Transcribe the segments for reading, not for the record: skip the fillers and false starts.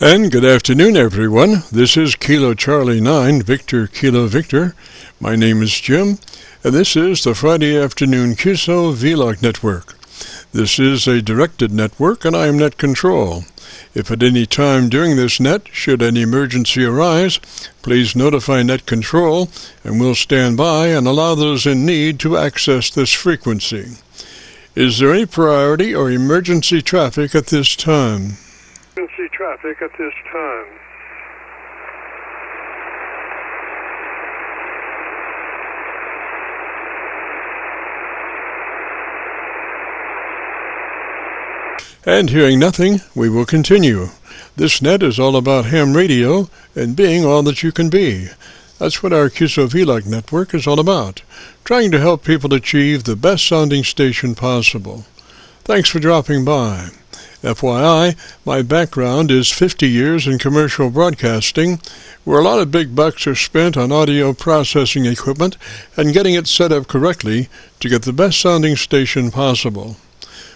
And good afternoon, everyone. This is Kilo Charlie 9, Victor Kilo Victor. My name is Jim, and this is the Friday afternoon Qso-Vlog network. This is a directed network, and I am net control. If at any time during this net, should any emergency arise, please notify net control, and we'll stand by and allow those in need to access this frequency. Is there any priority or emergency traffic at this time? Traffic at this time. And hearing nothing, we will continue. This net is all about ham radio and being all that you can be. That's what our Qso-Vlog network is all about, trying to help people achieve the best sounding station possible. Thanks for dropping by. FYI, my background is 50 years in commercial broadcasting, where a lot of big bucks are spent on audio processing equipment and getting it set up correctly to get the best sounding station possible.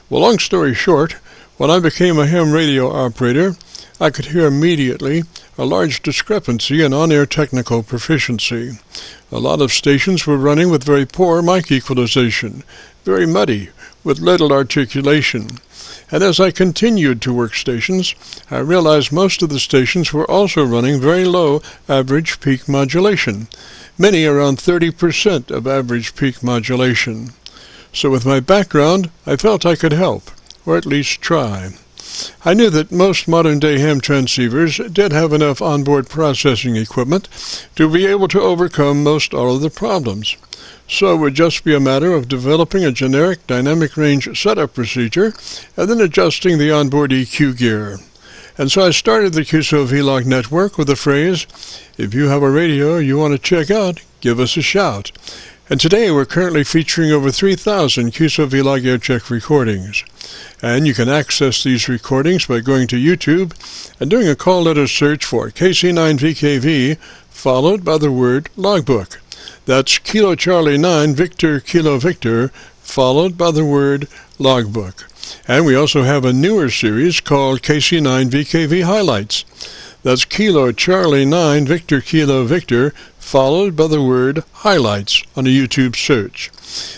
Well, long story short, when I became a ham radio operator, I could hear immediately a large discrepancy in on-air technical proficiency. A lot of stations were running with very poor mic equalization, very muddy, with little articulation. And as I continued to work stations, I realized most of the stations were also running very low average peak modulation, many around 30% of average peak modulation. So with my background, I felt I could help, or at least try. I knew that most modern-day ham transceivers did have enough onboard processing equipment to be able to overcome most all of the problems. So it would just be a matter of developing a generic dynamic range setup procedure and then adjusting the onboard EQ gear. And so I started the Qso-Vlog network with the phrase, if you have a radio you want to check out, give us a shout. And today we're currently featuring over 3,000 Qso-Vlog Aircheck recordings. And you can access these recordings by going to YouTube and doing a call letter search for KC9VKV followed by the word logbook. That's Kilo Charlie 9, Victor Kilo Victor, followed by the word logbook. And we also have a newer series called KC9VKV Highlights. That's Kilo Charlie 9, Victor Kilo Victor, followed by the word highlights on a YouTube search.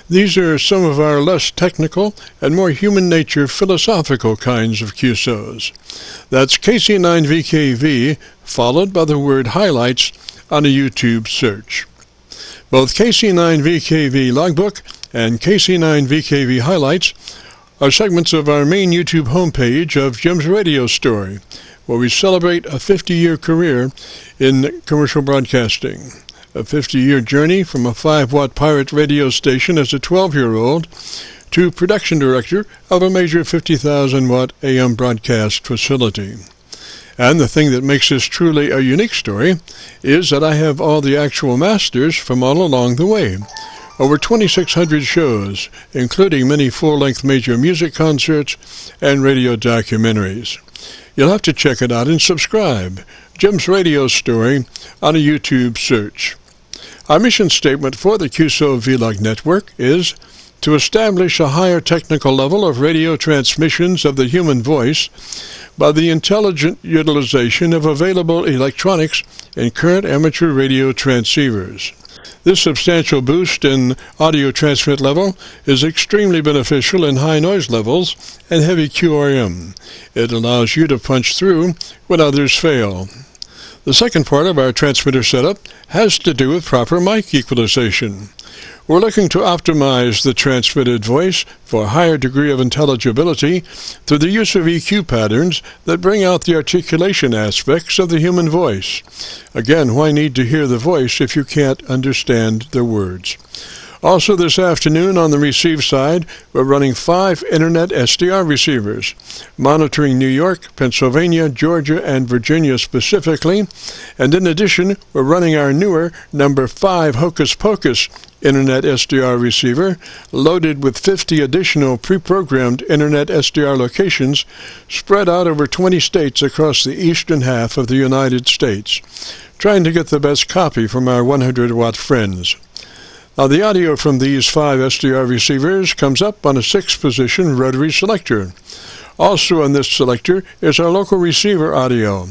These are some of our less technical and more human nature philosophical kinds of QSOs. That's KC9VKV, followed by the word highlights on a YouTube search. Both KC9VKV Logbook and KC9VKV Highlights are segments of our main YouTube homepage of Jim's Radio Story, where we celebrate a 50-year career in commercial broadcasting, a 50-year journey from a 5-watt pirate radio station as a 12-year-old to production director of a major 50,000-watt AM broadcast facility. And the thing that makes this truly a unique story is that I have all the actual masters from all along the way. Over 2,600 shows, including many full-length major music concerts and radio documentaries. You'll have to check it out and subscribe. Jim's Radio Story on a YouTube search. Our mission statement for the Qso-Vlog network is to establish a higher technical level of radio transmissions of the human voice by the intelligent utilization of available electronics in current amateur radio transceivers. This substantial boost in audio transmit level is extremely beneficial in high noise levels and heavy QRM. It allows you to punch through when others fail. The second part of our transmitter setup has to do with proper mic equalization. We're looking to optimize the transmitted voice for a higher degree of intelligibility through the use of EQ patterns that bring out the articulation aspects of the human voice. Again, why need to hear the voice if you can't understand the words? Also this afternoon on the receive side, we're running 5 Internet SDR receivers, monitoring New York, Pennsylvania, Georgia, and Virginia specifically. And in addition, we're running our newer number 5 Hocus Pocus Internet SDR receiver, loaded with 50 additional pre-programmed Internet SDR locations spread out over 20 states across the eastern half of the United States, trying to get the best copy from our 100-watt friends. Now, the audio from these 5 SDR receivers comes up on a 6-position rotary selector. Also on this selector is our local receiver audio.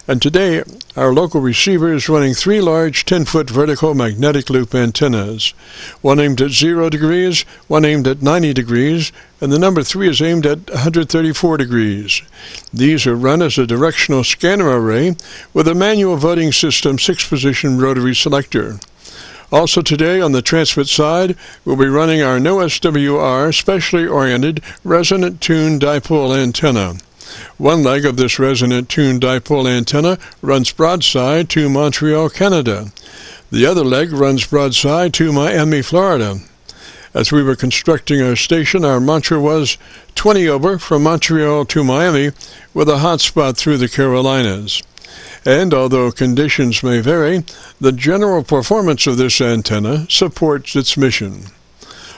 And today, our local receiver is running 3 large 10-foot vertical magnetic loop antennas. One aimed at 0 degrees, one aimed at 90 degrees, and the number 3 is aimed at 134 degrees. These are run as a directional scanner array with a manual voting system 6-position rotary selector. Also today, on the transmit side, we'll be running our NOSWR specially oriented resonant tuned dipole antenna. One leg of this resonant tuned dipole antenna runs broadside to Montreal, Canada. The other leg runs broadside to Miami, Florida. As we were constructing our station, our mantra was 20 over from Montreal to Miami with a hotspot through the Carolinas. And although conditions may vary, the general performance of this antenna supports its mission.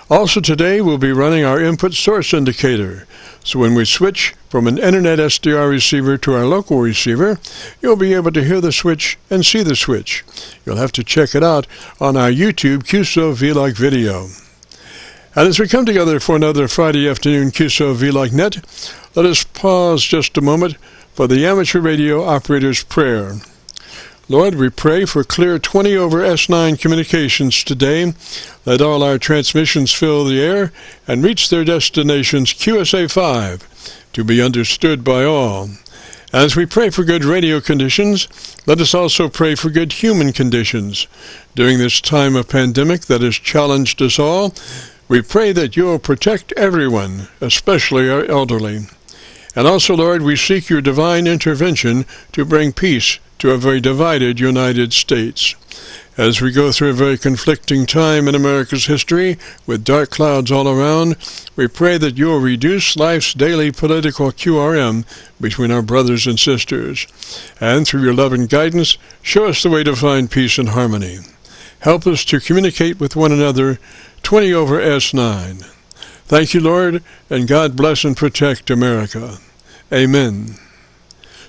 Also today, we'll be running our input source indicator. So when we switch from an internet SDR receiver to our local receiver, you'll be able to hear the switch and see the switch. You'll have to check it out on our YouTube Qso-Vlog video. And as we come together for another Friday afternoon Qso-Vlog Net, let us pause just a moment for the amateur radio operator's prayer. Lord, we pray for clear 20 over S9 communications today. Let all our transmissions fill the air and reach their destinations QSA5 to be understood by all. As we pray for good radio conditions, let us also pray for good human conditions. During this time of pandemic that has challenged us all, we pray that you will protect everyone, especially our elderly. And also, Lord, we seek your divine intervention to bring peace to a very divided United States. As we go through a very conflicting time in America's history, with dark clouds all around, we pray that you will reduce life's daily political QRM between our brothers and sisters. And through your love and guidance, show us the way to find peace and harmony. Help us to communicate with one another 20 over S9. Thank you, Lord, and God bless and protect America. Amen.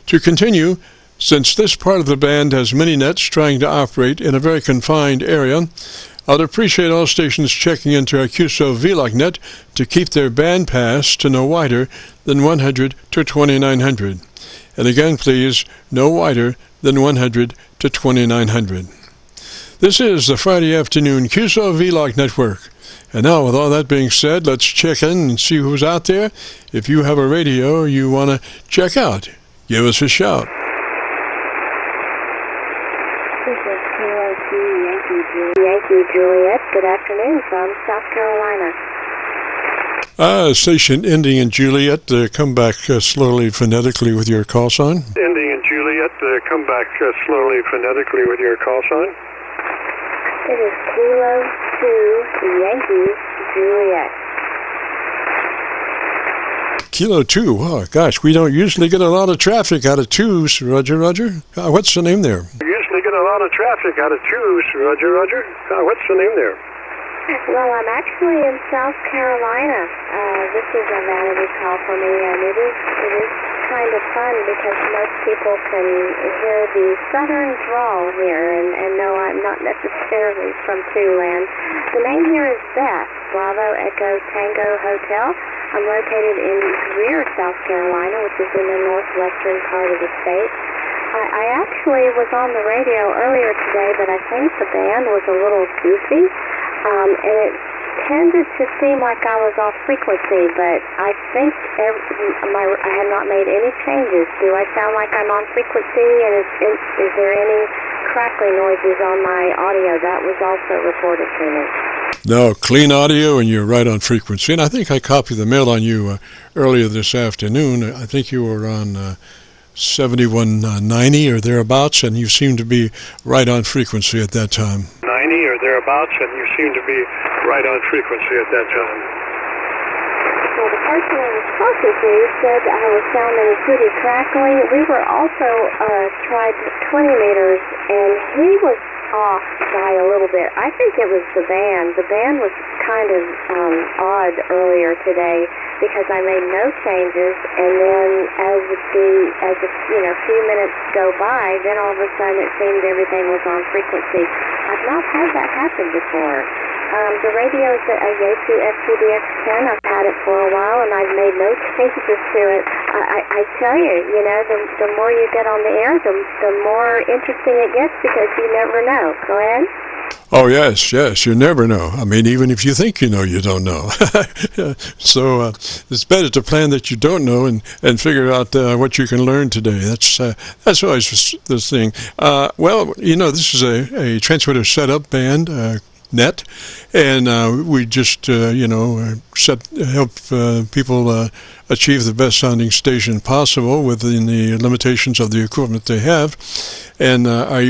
To continue, since this part of the band has many nets trying to operate in a very confined area, I'd appreciate all stations checking into our Qso-Vlog net to keep their band pass to no wider than 100 to 2900. And again, please, no wider than 100 to 2900. This is the Friday afternoon Qso-Vlog network. And now, with all that being said, let's check in and see who's out there. If you have a radio you want to check out, give us a shout. This is Yankee Juliet. Good afternoon from South Carolina. Station ending in Juliet, come back slowly phonetically with your call sign. Ending in Juliet, come back slowly phonetically with your call sign. It is Kilo 2 Yankee Juliet. Kilo 2, oh gosh, we don't usually get a lot of traffic out of 2s, Roger. What's the name there? We usually get a lot of traffic out of 2s, Roger. What's the name there? Well, I'm actually in South Carolina. This is a vanity call for me, and it is kind of fun because most people can hear the southern drawl here and know I'm not necessarily from Siouxland. The name here is Beth, Bravo Echo Tango Hotel. I'm located in Greer, South Carolina, which is in the northwestern part of the state. I actually was on the radio earlier today, but I think the band was a little goofy, and it tended to seem like I was off frequency, but I think I had not made any changes. Do I sound like I'm on frequency, and is there any crackling noises on my audio? That was also reported to me. No, clean audio, and you're right on frequency. And I think I copied the mail on you earlier this afternoon. I think you were on 7190 or thereabouts, and you seem to be right on frequency at that time. 90 or thereabouts, and you seem to be right on frequency at that time. Well, the person I was talking to said I was sounding pretty crackling. We were also tried 20 meters, and he was off by a little bit. I think it was the band. The band was kind of odd earlier today because I made no changes, and then as a few minutes go by, then all of a sudden it seemed everything was on frequency. I've not had that happen before. The radio is a Yaesu FTDX10. I've had it for a while, and I've made no changes to it. I tell you, the more you get on the air, the more interesting it gets because you never know. Go ahead. Oh, yes, you never know. I mean, even if you think you know, you don't know. So it's better to plan that you don't know and figure out what you can learn today. That's always the thing. Well, this is a transmitter setup band, net, and we just, help people achieve the best sounding station possible within the limitations of the equipment they have. And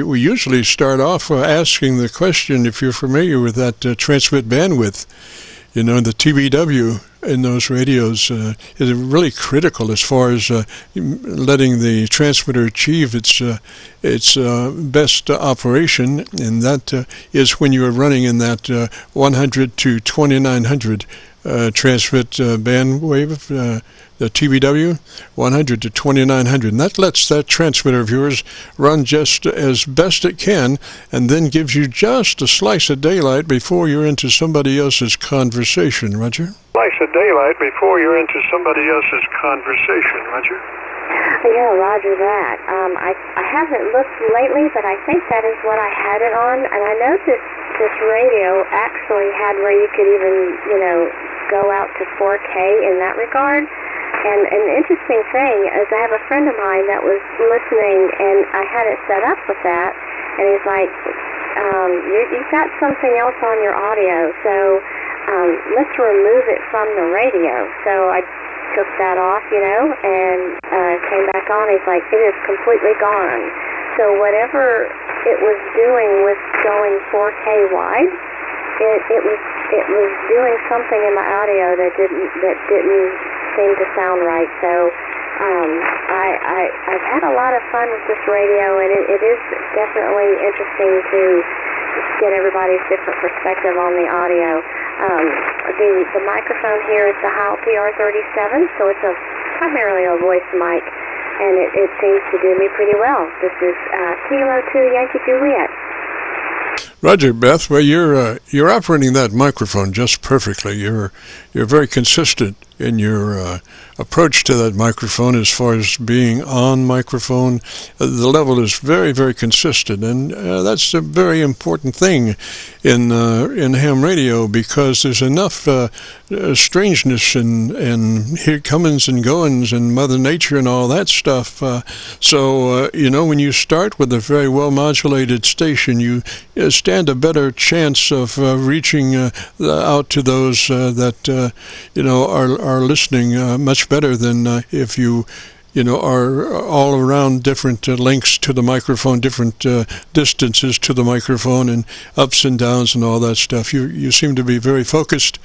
we usually start off asking the question, if you're familiar with that transmit bandwidth, the TBW in those radios is really critical as far as letting the transmitter achieve its best operation, and that is when you are running in that 100 to 2900 transmit bandwave, the TBW, 100 to 2900, and that lets that transmitter of yours run just as best it can, and then gives you just a slice of daylight before you're into somebody else's conversation. Roger? Slice of daylight before you're into somebody else's conversation. Roger? Yeah, roger that. I haven't looked lately, but I think that is what I had it on, and I noticed this radio actually had where you could even, go out to 4K in that regard. And an interesting thing is I have a friend of mine that was listening, and I had it set up with that, and he's like, you've got something else on your audio, so let's remove it from the radio. So I took that off, and came back on. He's like, it is completely gone. So whatever it was doing with going 4K wide, it was doing something in my audio that didn't seem to sound right. So I've had a lot of fun with this radio, and it is definitely interesting to get everybody's different perspective on the audio. The microphone here is the Heil PR37, so it's primarily a voice mic, and it seems to do me pretty well. This is Kilo 2 Yankee Juliet. Roger, Beth. Well, you're operating that microphone just perfectly. You're very consistent in your approach to that microphone as far as being on microphone. The level is very, very consistent, and that's a very important thing in ham radio, because there's enough strangeness and here comings and goings and Mother Nature and all that stuff. So when you start with a very well modulated station, you stand a better chance of reaching out to those that are listening much better than if you are all around different lengths to the microphone, different distances to the microphone, and ups and downs and all that stuff. You seem to be very focused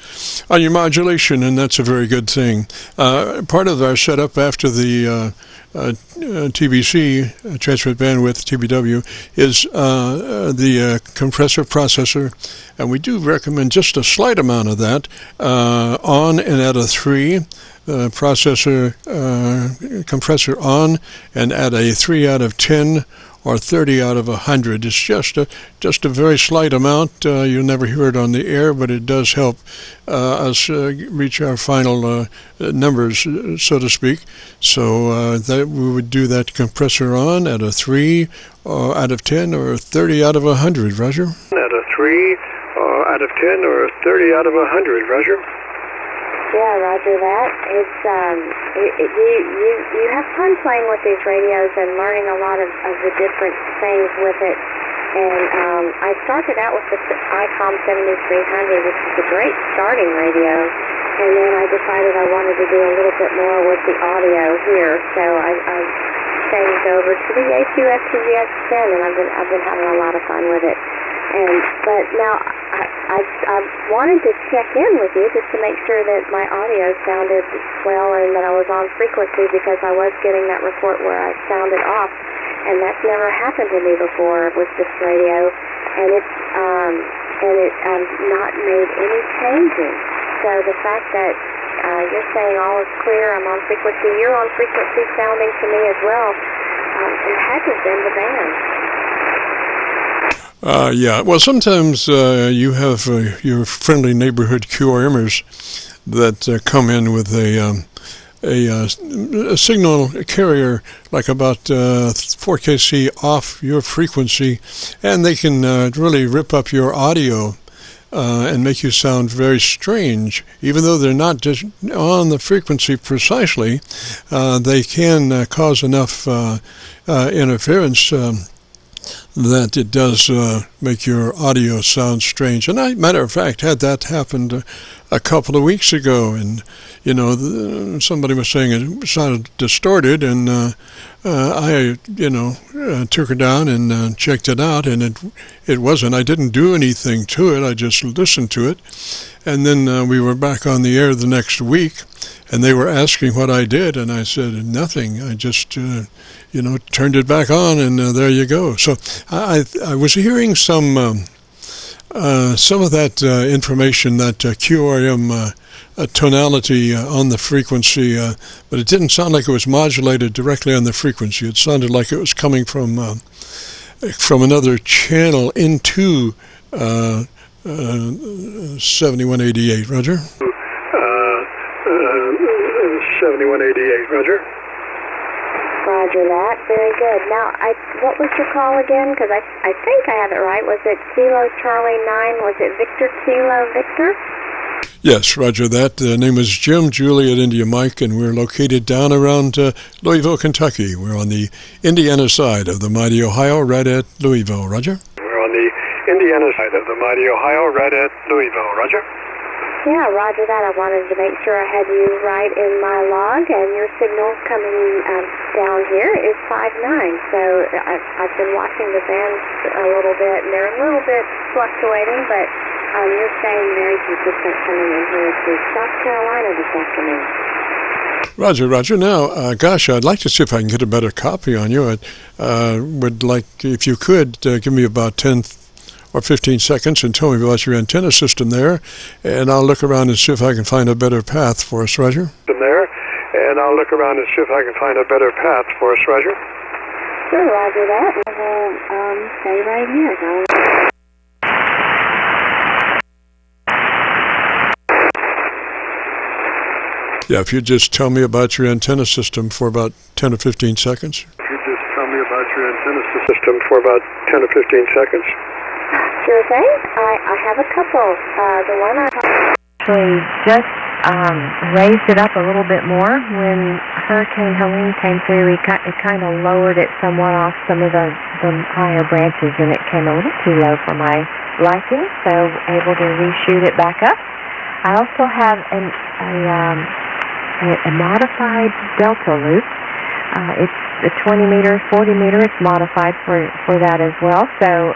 on your modulation, and that's a very good thing. Part of our setup after the TBC, transmit bandwidth, TBW, is the compressor processor, and we do recommend just a slight amount of that on and at a 3. Compressor on and at a 3 out of 10 or 30 out of 100. It's just a very slight amount. You'll never hear it on the air, but it does help us reach our final numbers, so to speak. So that we would do that compressor on at a 3 out of 10 or 30 out of 100. Roger? At a 3 out of 10 or 30 out of 100. Roger? Yeah, roger that. It's you have fun playing with these radios and learning a lot of the different things with it. And I started out with the ICOM 7300, which is a great starting radio. And then I decided I wanted to do a little bit more with the audio here, so I changed over to the Yaesu FTDX10, and I've been having a lot of fun with it. But now I wanted to check in with you just to make sure that my audio sounded well and that I was on frequency, because I was getting that report where I sounded off, and that's never happened to me before with this radio, and I've not made any changes. So the fact that you're saying all is clear, I'm on frequency, you're on frequency sounding to me as well, it had to have been the band. Yeah, well, sometimes you have your friendly neighborhood QRMers that come in with a signal carrier like about 4kc off your frequency, and they can really rip up your audio and make you sound very strange. Even though they're not just on the frequency precisely, they can cause enough interference that it does make your audio sound strange. And I, matter of fact, had that happened a couple of weeks ago, and somebody was saying it sounded distorted, and I took it down and checked it out, and it wasn't. I didn't do anything to it. I just listened to it, and then we were back on the air the next week, and they were asking what I did, and I said nothing. I just turned it back on, and there you go. So I was hearing some of that information, that QRM tonality on the frequency, but it didn't sound like it was modulated directly on the frequency. It sounded like it was coming from another channel into 7188. Roger. 7188. Roger. Roger that. Very good. Now, what was your call again? Because I think I have it right. Was it Kilo Charlie 9? Was it Victor Kilo Victor? Yes, roger that. The name is Jim Juliet India Mike, and we're located down around Louisville, Kentucky. We're on the Indiana side of the mighty Ohio, right at Louisville. Roger. We're on the Indiana side of the mighty Ohio, right at Louisville. Roger. Yeah, roger that. I wanted to make sure I had you right in my log, and your signal coming down here is 5.9. So I've been watching the bands a little bit, and they're a little bit fluctuating, but you're staying very consistent coming in here to South Carolina this afternoon. Roger. Now, gosh, I'd like to see if I can get a better copy on you. I would like, if you could, give me about 10 or 15 seconds and tell me about your antenna system there, and I'll look around and see if I can find a better path for us, Roger. There, and I'll look around and see if I can find a better path for us, Roger. Sure, roger that. We'll stay right here. Yeah, if you'd just tell me about your antenna system for about 10 or 15 seconds. If you just tell me about your antenna system for about 10 or 15 seconds. Sure thing. I have a couple. The one I actually just raised it up a little bit more when Hurricane Helene came through. It kind of lowered it somewhat off some of the higher branches, and it came a little too low for my liking, so able to reshoot it back up. I also have a modified delta loop. It's a 20 meter, 40 meter. It's modified for that as well. So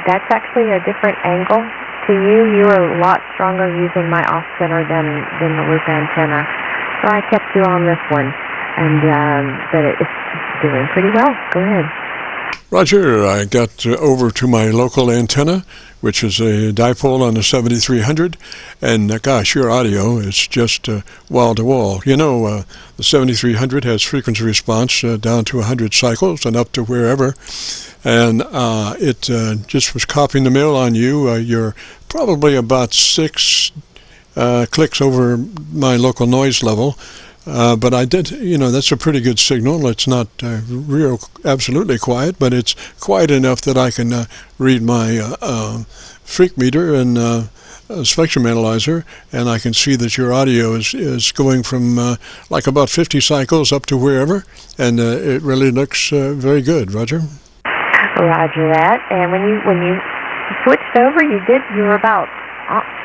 that's actually a different angle to you. You're a lot stronger using my off center than the loop antenna. So I kept you on this one, and but it's doing pretty well. Go ahead. Roger, I got over to my local antenna, which is a dipole on the 7300, and gosh, your audio is just wall-to-wall. The 7300 has frequency response down to 100 cycles and up to wherever, and it just was copying the mail on you. You're probably about 6 clicks over my local noise level. But I did, that's a pretty good signal. It's not real absolutely quiet, but it's quiet enough that I can read my freak meter and spectrum analyzer, and I can see that your audio is going from like about 50 cycles up to wherever, and it really looks very good. Roger. Roger that. And when you switched over, you were about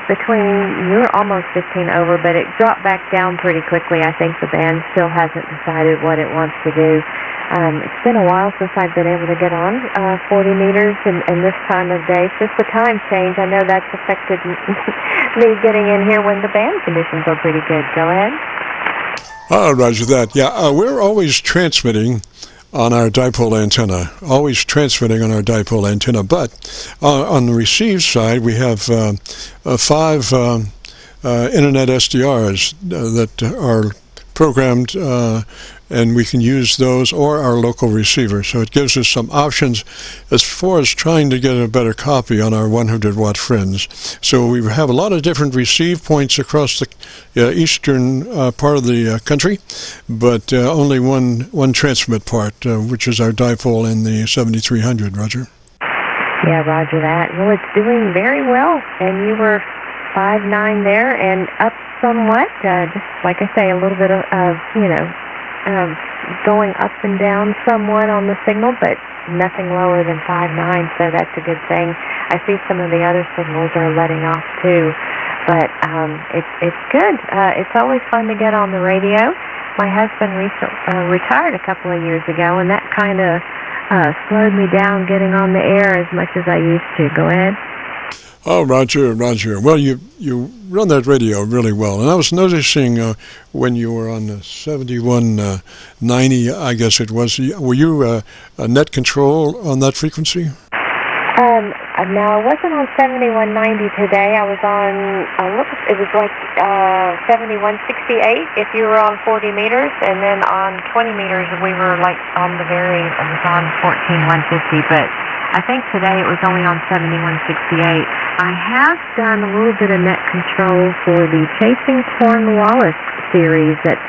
you were almost 15 over, but it dropped back down pretty quickly. I think the band still hasn't decided what it wants to do. It's been a while since I've been able to get on 40 meters and this time of day. It's just the time change. I know that's affected me getting in here when the band conditions are pretty good. Go ahead. Roger that. Yeah, we're always transmitting on our dipole antenna, but on the receive side we have 5 internet SDRs that are programmed and we can use those or our local receiver. So it gives us some options as far as trying to get a better copy on our 100-watt friends. So we have a lot of different receive points across the eastern part of the country, but only one transmit part, which is our dipole in the 7300, Roger. Yeah, roger that. Well, it's doing very well, and you were 5.9 there and up somewhat, just like I say, a little bit of going up and down somewhat on the signal, but nothing lower than 5.9, so that's a good thing. I see some of the other signals are letting off too, but it's good. It's always fun to get on the radio. My husband retired a couple of years ago, and that kind of slowed me down getting on the air as much as I used to. Go ahead. Oh, Roger. Well, you run that radio really well. And I was noticing when you were on the 7190, I guess it was, were you a net control on that frequency? No, I wasn't on 7190 today. I was on, it was like 7168 if you were on 40 meters, and then on 20 meters we were like on it was on 14150, but I think today it was only on 7168. I have done a little bit of net control for the Chasing Cornwallis series that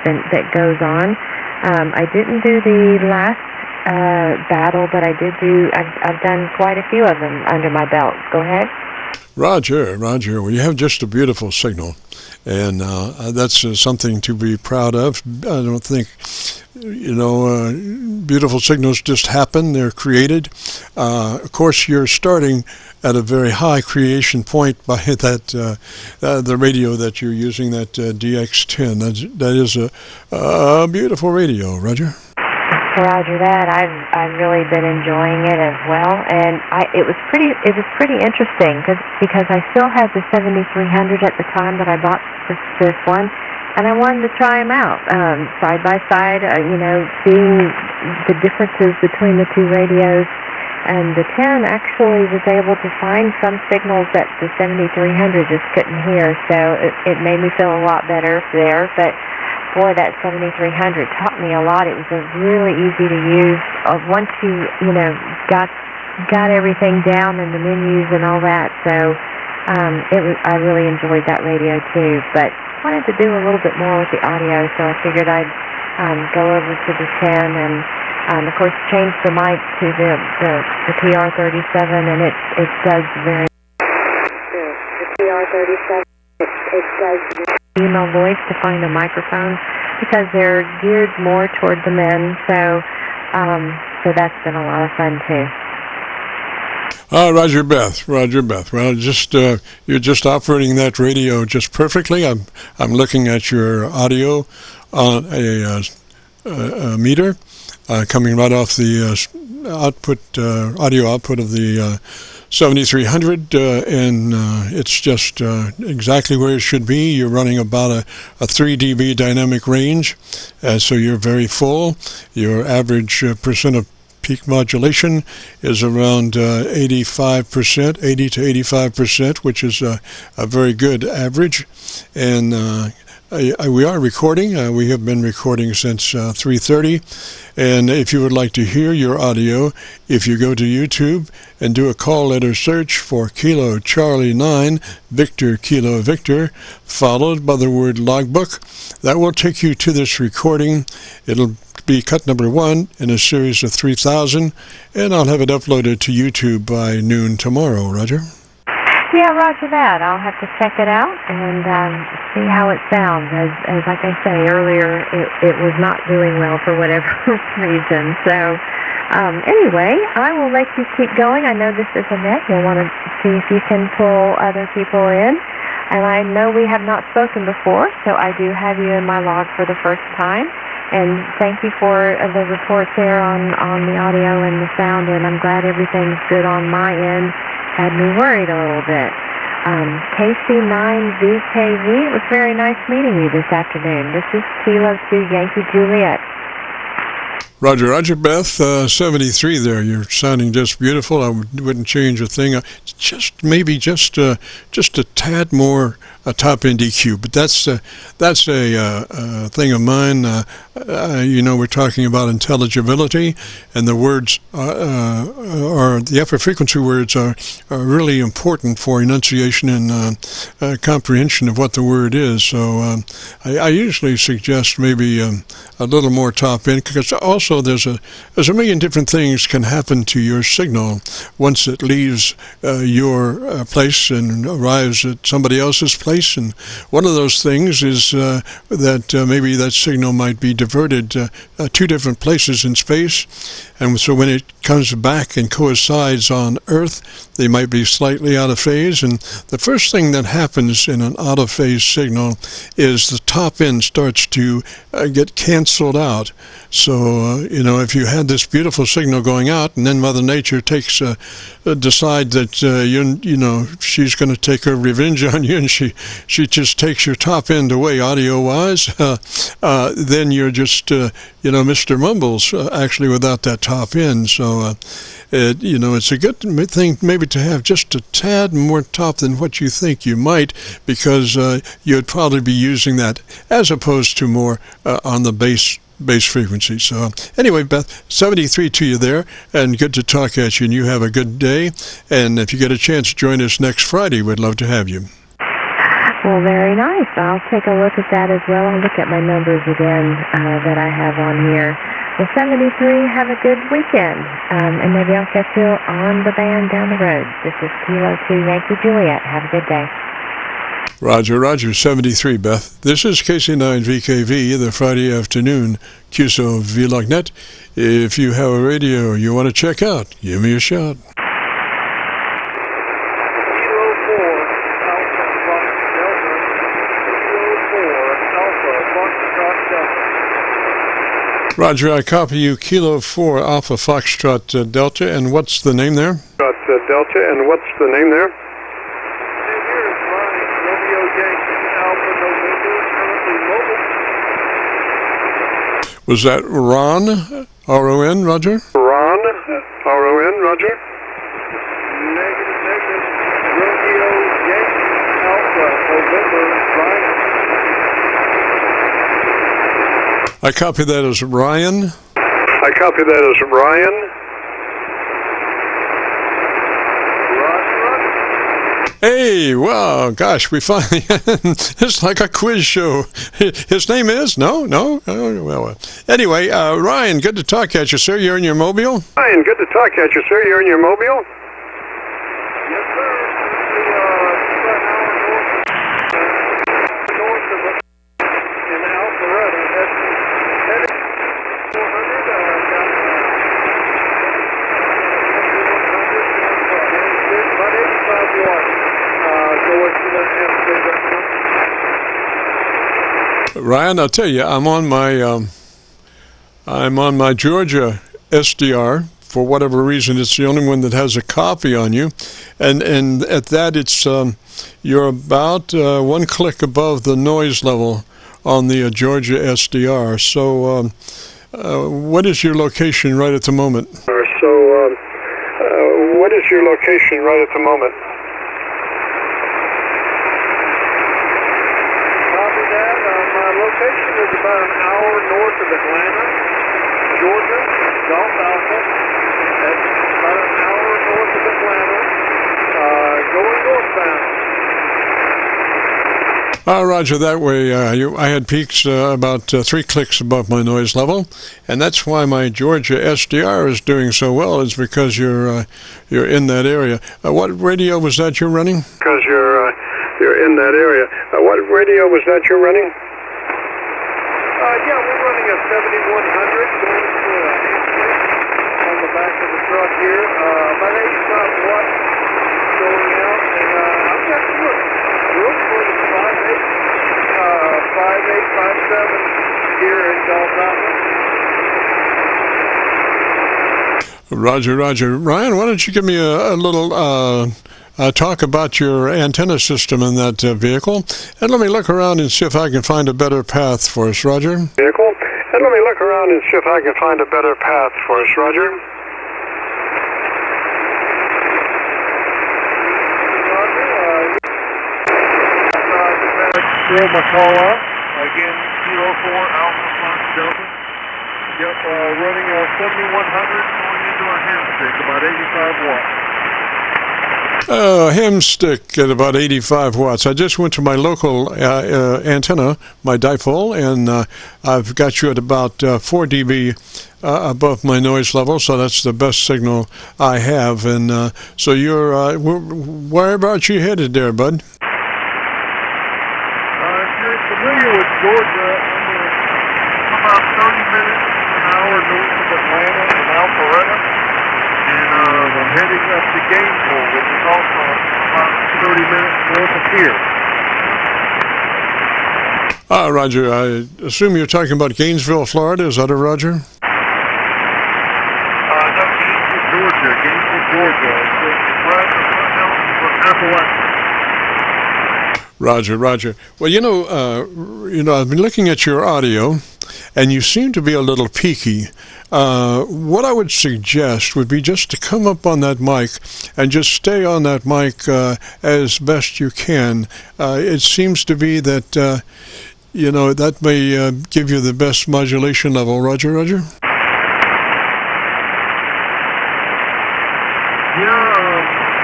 goes on. I didn't do the last battle, but I've done quite a few of them under my belt. Go ahead. Roger. Well, you have just a beautiful signal, and that's something to be proud of. I don't think, beautiful signals just happen. They're created. Of course, you're starting at a very high creation point by that the radio that you're using, that DX10. That is a beautiful radio, Roger. Roger that. I've really been enjoying it as well, and it was pretty interesting because I still had the 7300 at the time that I bought this one, and I wanted to try them out side by side. Seeing the differences between the two radios, and the 10 actually was able to find some signals that the 7300 just couldn't hear. So it made me feel a lot better there, but. Boy, that 7300 taught me a lot. It was really easy to use. Once you got everything down and the menus and all that, so I really enjoyed that radio too. But I wanted to do a little bit more with the audio, so I figured I'd go over to the 10 and of course change the mic to the PR37, and it does very. The PR37 it does. Female voice to find a microphone because they're geared more toward the men, so that's been a lot of fun too. Roger Beth. Well, you're just operating that radio just perfectly. I'm looking at your audio on a meter coming right off the audio output of the 7300, and it's just exactly where it should be. You're running about a 3 dB dynamic range, so you're very full. Your average percent of peak modulation is around 85%, 80 to 85%, which is a very good average. And we are recording. We have been recording since 3:30. And if you would like to hear your audio, if you go to YouTube and do a call letter search for Kilo Charlie 9 Victor Kilo Victor, followed by the word logbook, that will take you to this recording. It'll be cut number 1 in a series of 3,000, and I'll have it uploaded to YouTube by noon tomorrow, Roger. Yeah, roger that. I'll have to check it out and see how it sounds. As like I say earlier, it was not doing well for whatever reason. So anyway, I will let you keep going. I know this is a net. You'll want to see if you can pull other people in. And I know we have not spoken before, so I do have you in my log for the first time. And thank you for the reports there on the audio and the sound, and I'm glad everything's good on my end. Had me worried a little bit. KC9VKV, it was very nice meeting you this afternoon. This is Kilo 2 Yankee Juliet. Roger Beth, 73 there. You're sounding just beautiful. I wouldn't change a thing. Just a tad more top end EQ. But that's a thing of mine. We're talking about intelligibility, and the words are the upper frequency words are really important for enunciation and comprehension of what the word is. So I usually suggest maybe a little more top end, because also there's a million different things can happen to your signal once it leaves your place and arrives at somebody else's place. And one of those things is that maybe that signal might be diverted two different places in space, and so when it comes back and coincides on Earth, they might be slightly out of phase. And the first thing that happens in an out of phase signal is the top end starts to get canceled out. So if you had this beautiful signal going out, and then Mother Nature takes decide that she's going to take her revenge on you, and she just takes your top end away audio wise, then you're just Mr. Mumbles actually without that top end. So it's a good thing maybe to have just a tad more top than what you think you might, because you'd probably be using that as opposed to more on the bass frequency. So anyway, Beth, 73 to you there, and good to talk at you, and you have a good day. And if you get a chance, join us next Friday. We'd love to have you. Well, very nice. I'll take a look at that as well. I'll look at my numbers again that I have on here. Well, 73, have a good weekend, and maybe I'll catch you on the band down the road. This is Kilo 2 Yankee Juliet. Have a good day. Roger, 73, Beth. This is KC9VKV, the Friday afternoon Qso-Vlog net. If you have a radio you want to check out, give me a shout. Roger, I copy you, Kilo 4 Alpha Foxtrot Delta, and what's the name there? Delta, and what's the name there? Was that Ron, R-O-N, Roger? Ron, R-O-N, Roger? Negative, Romeo, Yankee, Alpha, November, Ryan. I copy that as Ryan. Hey, wow, gosh, we finally, it's like a quiz show. His name is? No? Oh, well, anyway, Ryan, good to talk at you, sir. You're in your mobile? Ryan, good to talk at you, sir. You're in your mobile? Yes, sir. North of it, in Alpharetta, heading 400, about 85 watts. Ryan, I'll tell you, I'm on my Georgia SDR. For whatever reason, it's the only one that has a copy on you, and at that, it's you're about one click above the noise level on the Georgia SDR. So, what is your location right at the moment? Location is about an hour north of Atlanta, Georgia, Golf Alpha. That's about an hour north of Atlanta, going northbound. Roger, that way I had peaks about 3 clicks above my noise level, and that's why my Georgia SDR is doing so well, is because you're in that area. What radio was that you're running? Because you're in that area. What radio was that you're running? Yeah, we're running a 7100 going to on the back of the truck here. About 85 watts going out, and I've got to look real for the 5857 here in Golf Alpha. Roger. Ryan, why don't you give me a little talk about your antenna system in that vehicle, and let me look around and see if I can find a better path for us, Roger. throw my call off. Again, Kilo 4 Alpha Fox Delta. Yep, running 7100 going into our ham stick, about 85 watts. Ham stick at about 85 watts. I just went to my local antenna, my dipole, and I've got you at about 4 dB above my noise level, so that's the best signal I have. And so you're, whereabouts you headed there, bud? If you're familiar with Georgia, I'm about 30 minutes an hour north of Atlanta and Alpharetta. And I'm heading up to Gainesville, which is also about 30 minutes north of here. Roger, I assume you're talking about Gainesville, Florida. Is that a Roger? No, Gainesville, Georgia. It's right in the foothills of Appalachia. Roger. Well, you know, I've been looking at your audio, and you seem to be a little peaky. What I would suggest would be just to come up on that mic and just stay on that mic as best you can. It seems to be that, that may give you the best modulation level. Roger? Yeah,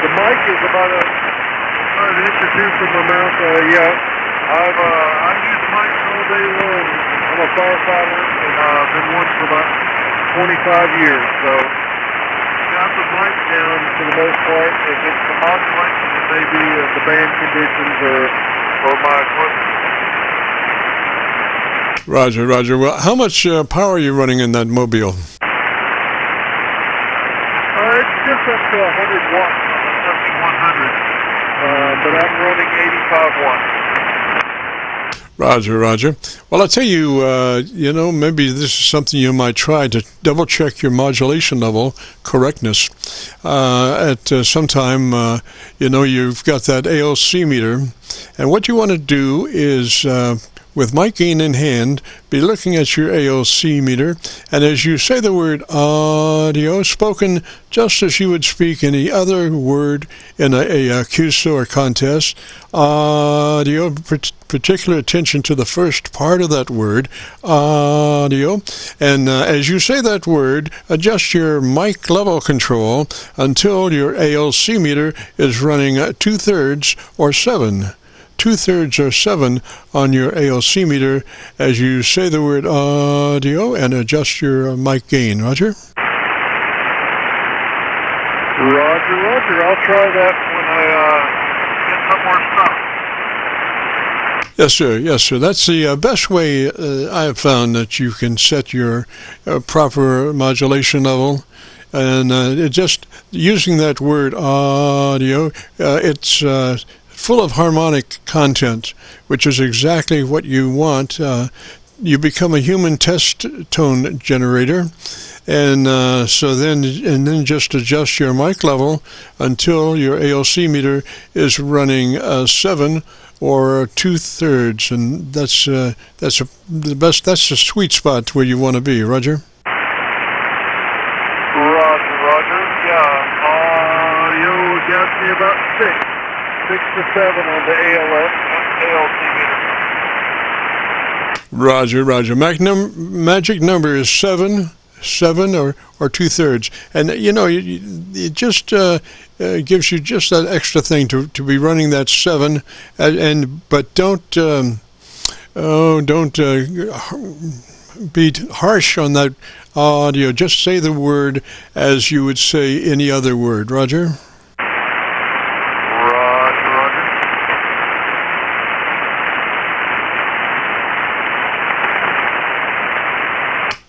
the mic is about an inch or two from my mouth. I use mics all day long. I'm a firefighter, and I've been one for about 25 years, so got the mic down for the most part. If it's the modulation, it may be the band conditions or my equipment. Roger. Well, how much power are you running in that mobile? It's just up to 100 watts, 100, but I'm running 85 watts. Roger. Well, I'll tell you, maybe this is something you might try to double check your modulation level correctness. At some time, you've got that ALC meter, and what you want to do is, with mic gain in hand, be looking at your ALC meter, and as you say the word audio, spoken just as you would speak any other word in a QSO or contest, audio, particular attention to the first part of that word, audio, and as you say that word, adjust your mic level control until your ALC meter is running 2/3 or 7. 2/3 or 7 on your ALC meter as you say the word audio and adjust your mic gain. Roger? Roger. I'll try that when I get somewhere stuck. Yes, sir. That's the best way I have found that you can set your proper modulation level. And just using that word audio, it's full of harmonic content, which is exactly what you want. You become a human test tone generator, and then just adjust your mic level until your ALC meter is running 7 or 2/3, and that's the best. That's the sweet spot where you want to be. Roger. Roger. Yeah. You got me about 6 to 7 on the ALC meter. Roger. Magic number is 7 or 2/3, and it just gives you just that extra thing to be running that 7, but don't be harsh on that audio. Just say the word as you would say any other word. Roger.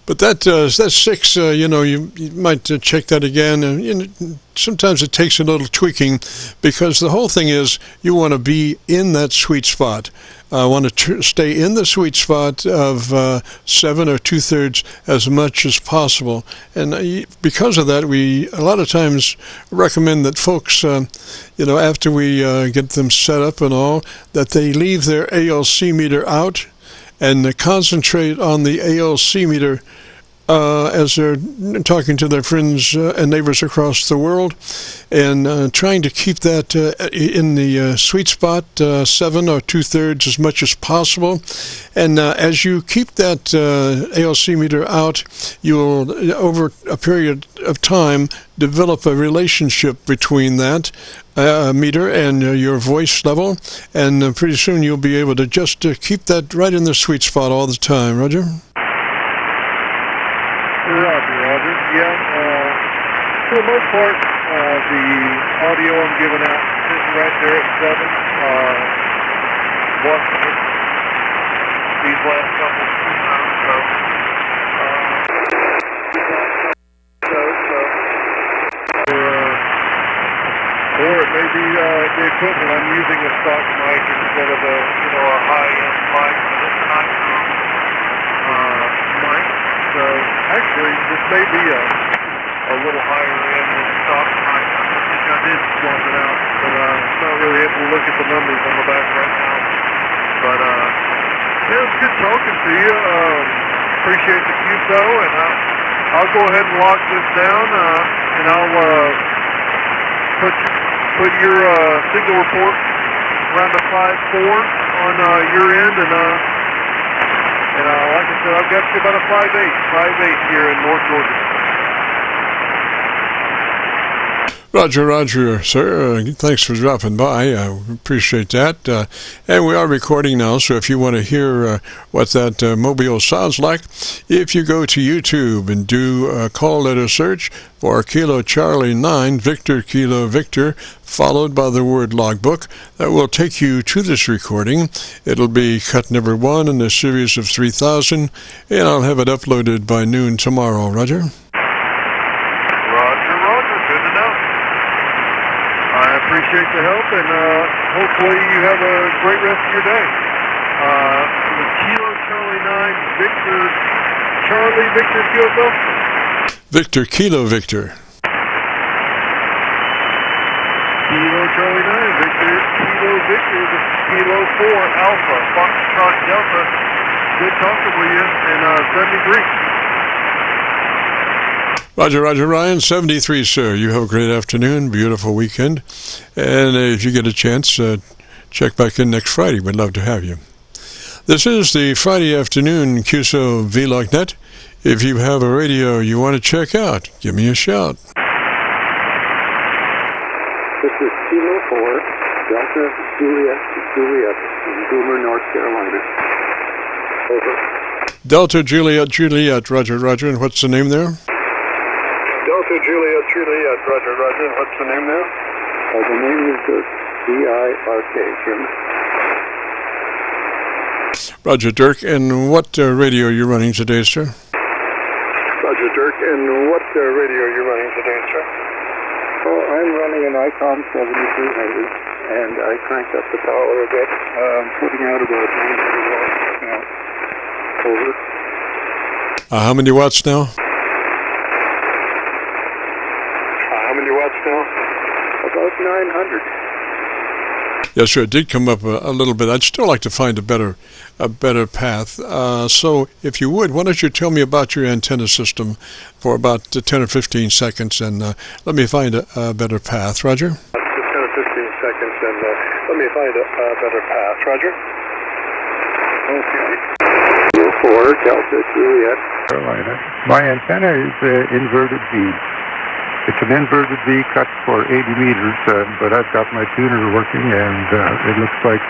But that's 6, you might check that again. And sometimes it takes a little tweaking because the whole thing is you want to be in that sweet spot. Want to stay in the sweet spot of 7 or 2/3 as much as possible. And because of that, we a lot of times recommend that folks, after we get them set up and all, that they leave their ALC meter out and concentrate on the ALC meter as they're talking to their friends and neighbors across the world, and trying to keep that in the sweet spot, 7 or 2/3 as much as possible. And as you keep that ALC meter out, you'll, over a period of time, develop a relationship between that meter and your voice level, and pretty soon you'll be able to just keep that right in the sweet spot all the time. Roger? Roger. Yeah, for the most part, the audio I'm giving out sitting right there at 7. Watching it these last couple or it may be the equipment. I'm using a stock mic instead of a high-end mic, but it's an iPhone mic. So actually, this may be a little higher end than stock mic. I think I did swap it out, but I'm not really able to look at the numbers on the back right now. But yeah, it's good talking to you. Appreciate the QSO, and I'll go ahead and lock this down, and I'll put your signal report around the 5.4 on your end, and like I said, I've got you about a 5.8 here in North Georgia. Roger, sir. Thanks for dropping by. I appreciate that. And we are recording now, so if you want to hear what that mobile sounds like, if you go to YouTube and do a call letter search for Kilo Charlie 9, Victor Kilo Victor, followed by the word logbook, that will take you to this recording. It'll be cut number 1 in a series of 3,000, and I'll have it uploaded by noon tomorrow. Roger? Appreciate the help, and hopefully you have a great rest of your day. The Kilo Charlie 9, Victor Charlie Victor Kilo? Victor Kilo Victor. Kilo Charlie 9, Victor Kilo Victor, this is Kilo 4 Alpha, Foxtrot Delta. Good talking with you, and 73. Roger, Ryan, 73, sir. You have a great afternoon, beautiful weekend. And if you get a chance, check back in next Friday. We'd love to have you. This is the Friday afternoon Qso-Vlog net. If you have a radio you want to check out, give me a shout. This is Kilo 4, Delta Juliet in Boomer, North Carolina. Over. Delta Juliet, Roger. And what's the name there? Delta Juliet, Roger. What's the name there? The name is DIRK, Jim. Roger, Dirk. And what radio are you running today, sir? Roger, Dirk. And what radio are you running today, sir? Oh, I'm running an ICOM 7300, and I cranked up the power a bit, putting out about 900 watts now. Over. How many watts now? About 900. Yes, sir. It did come up a little bit. I'd still like to find a better path. So, if you would, why don't you tell me about your antenna system for about 10 or 15 seconds, and let me find a better path. Roger? 10 or 15 seconds, and let me find a better path. Roger? Okay. 4, Delta Juliet, Carolina. My antenna is inverted V. It's an inverted V cut for 80 meters, but I've got my tuner working, and it looks like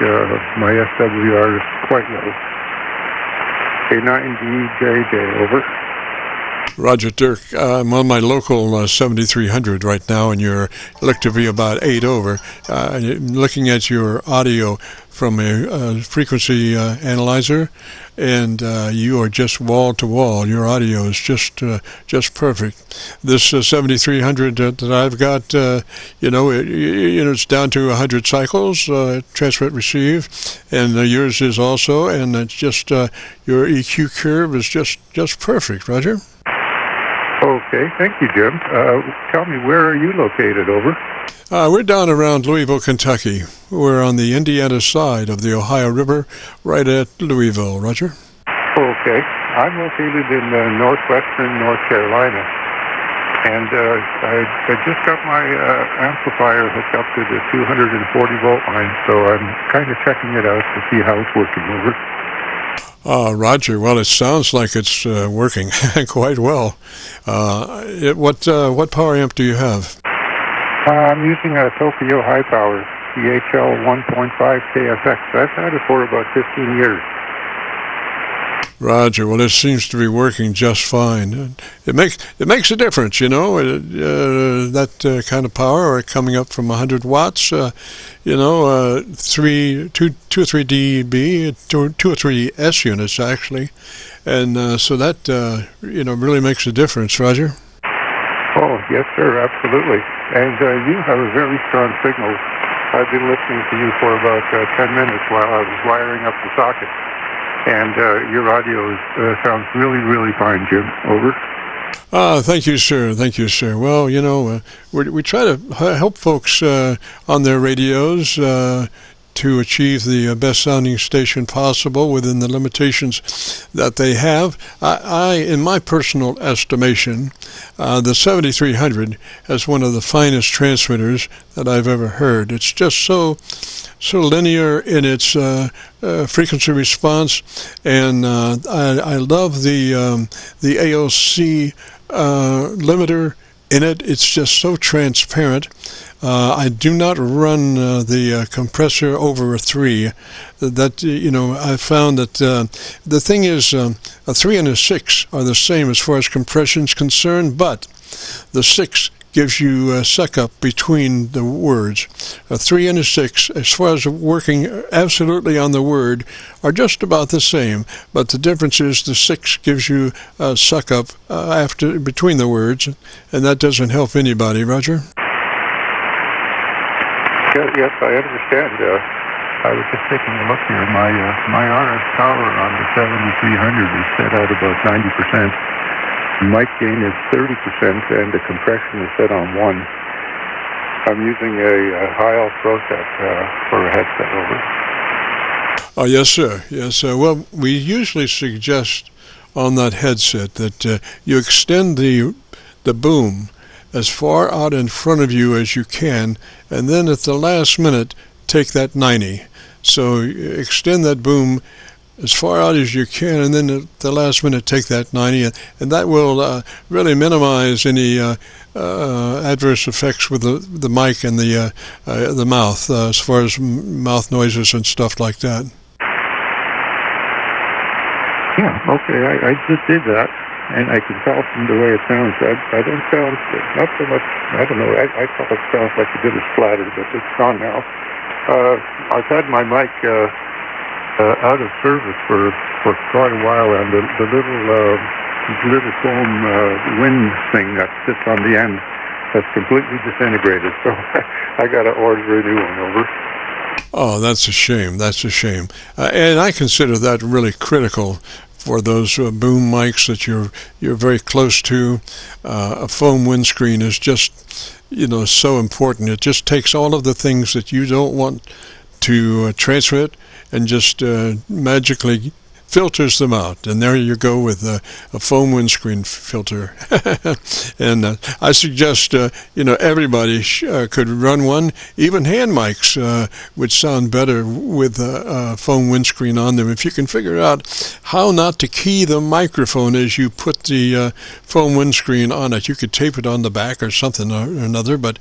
my SWR is quite low. K9VKV, over. Roger, Dirk. I'm on my local 7300 right now, and you look to be about 8 over. Looking at your audio from a frequency analyzer, and you are just wall to wall. Your audio is just perfect. This 7300 that I've got, it's down to 100 cycles, transmit receive, and yours is also, and it's just your EQ curve is just perfect. Roger. Okay, thank you, Jim. Tell me, where are you located, over? We're down around Louisville, Kentucky. We're on the Indiana side of the Ohio River, right at Louisville. Roger? Okay. I'm located in northwestern North Carolina, and I just got my amplifier hooked up to the 240-volt line, so I'm kind of checking it out to see how it's working. Over. Roger. Well, it sounds like it's working quite well. What power amp do you have? I'm using a Tokyo High Power CHL 1.5 KFX. I've had it for about 15 years. Roger. Well, it seems to be working just fine. It makes a difference, you know. That kind of power, or coming up from 100 watts, 2 or 3 dB, 2 or 3 S units actually, and so that really makes a difference, Roger. Oh yes, sir, absolutely. And you have a very strong signal. I've been listening to you for about 10 minutes while I was wiring up the socket. And your audio sounds really, really fine, Jim. Over. Thank you, sir. Thank you, sir. Well, we try to help folks on their radios to achieve the best sounding station possible within the limitations that they have. In my personal estimation, the 7300 is one of the finest transmitters that I've ever heard. It's just so linear in its frequency response, and I love the AOC limiter in it. It's just so transparent. I do not run the compressor over a 3. I found that the thing is, a 3 and a 6 are the same as far as compression is concerned, but the 6 gives you a suck-up between the words. A 3 and a 6, as far as working absolutely on the word, are just about the same, but the difference is the 6 gives you a suck-up between the words, and that doesn't help anybody, Roger? Yes, I understand. I was just taking a look here. My RF power on the 7300 is set at about 90%. Mic gain is 30%, and the compression is set on 1. I'm using a high-off process for a headset. Over. Oh, yes, sir. Yes, sir. Well, we usually suggest on that headset that you extend the boom as far out in front of you as you can, and then at the last minute, take that 90. So extend that boom as far out as you can, and then at the last minute take that 90, and that will really minimize any adverse effects with the mic and the mouth, as far as mouth noises and stuff like that. Yeah, okay, I just did that, and I can tell from the way it sounds. I don't sound, not so much, I don't know, I thought it sounds like a bit of splatter, but it's gone now. I've had my mic out of service for quite a while, and the little foam wind thing that sits on the end has completely disintegrated, so I got to order a new one. Over. Oh, that's a shame. That's a shame. And I consider that really critical for those boom mics that you're very close to. A foam windscreen is just, so important. It just takes all of the things that you don't want to transmit and just magically filters them out, and there you go with a foam windscreen filter. And I suggest everybody could run one. Even hand mics would sound better with a foam windscreen on them. If you can figure out how not to key the microphone as you put the foam windscreen on it, you could tape it on the back or something or another, but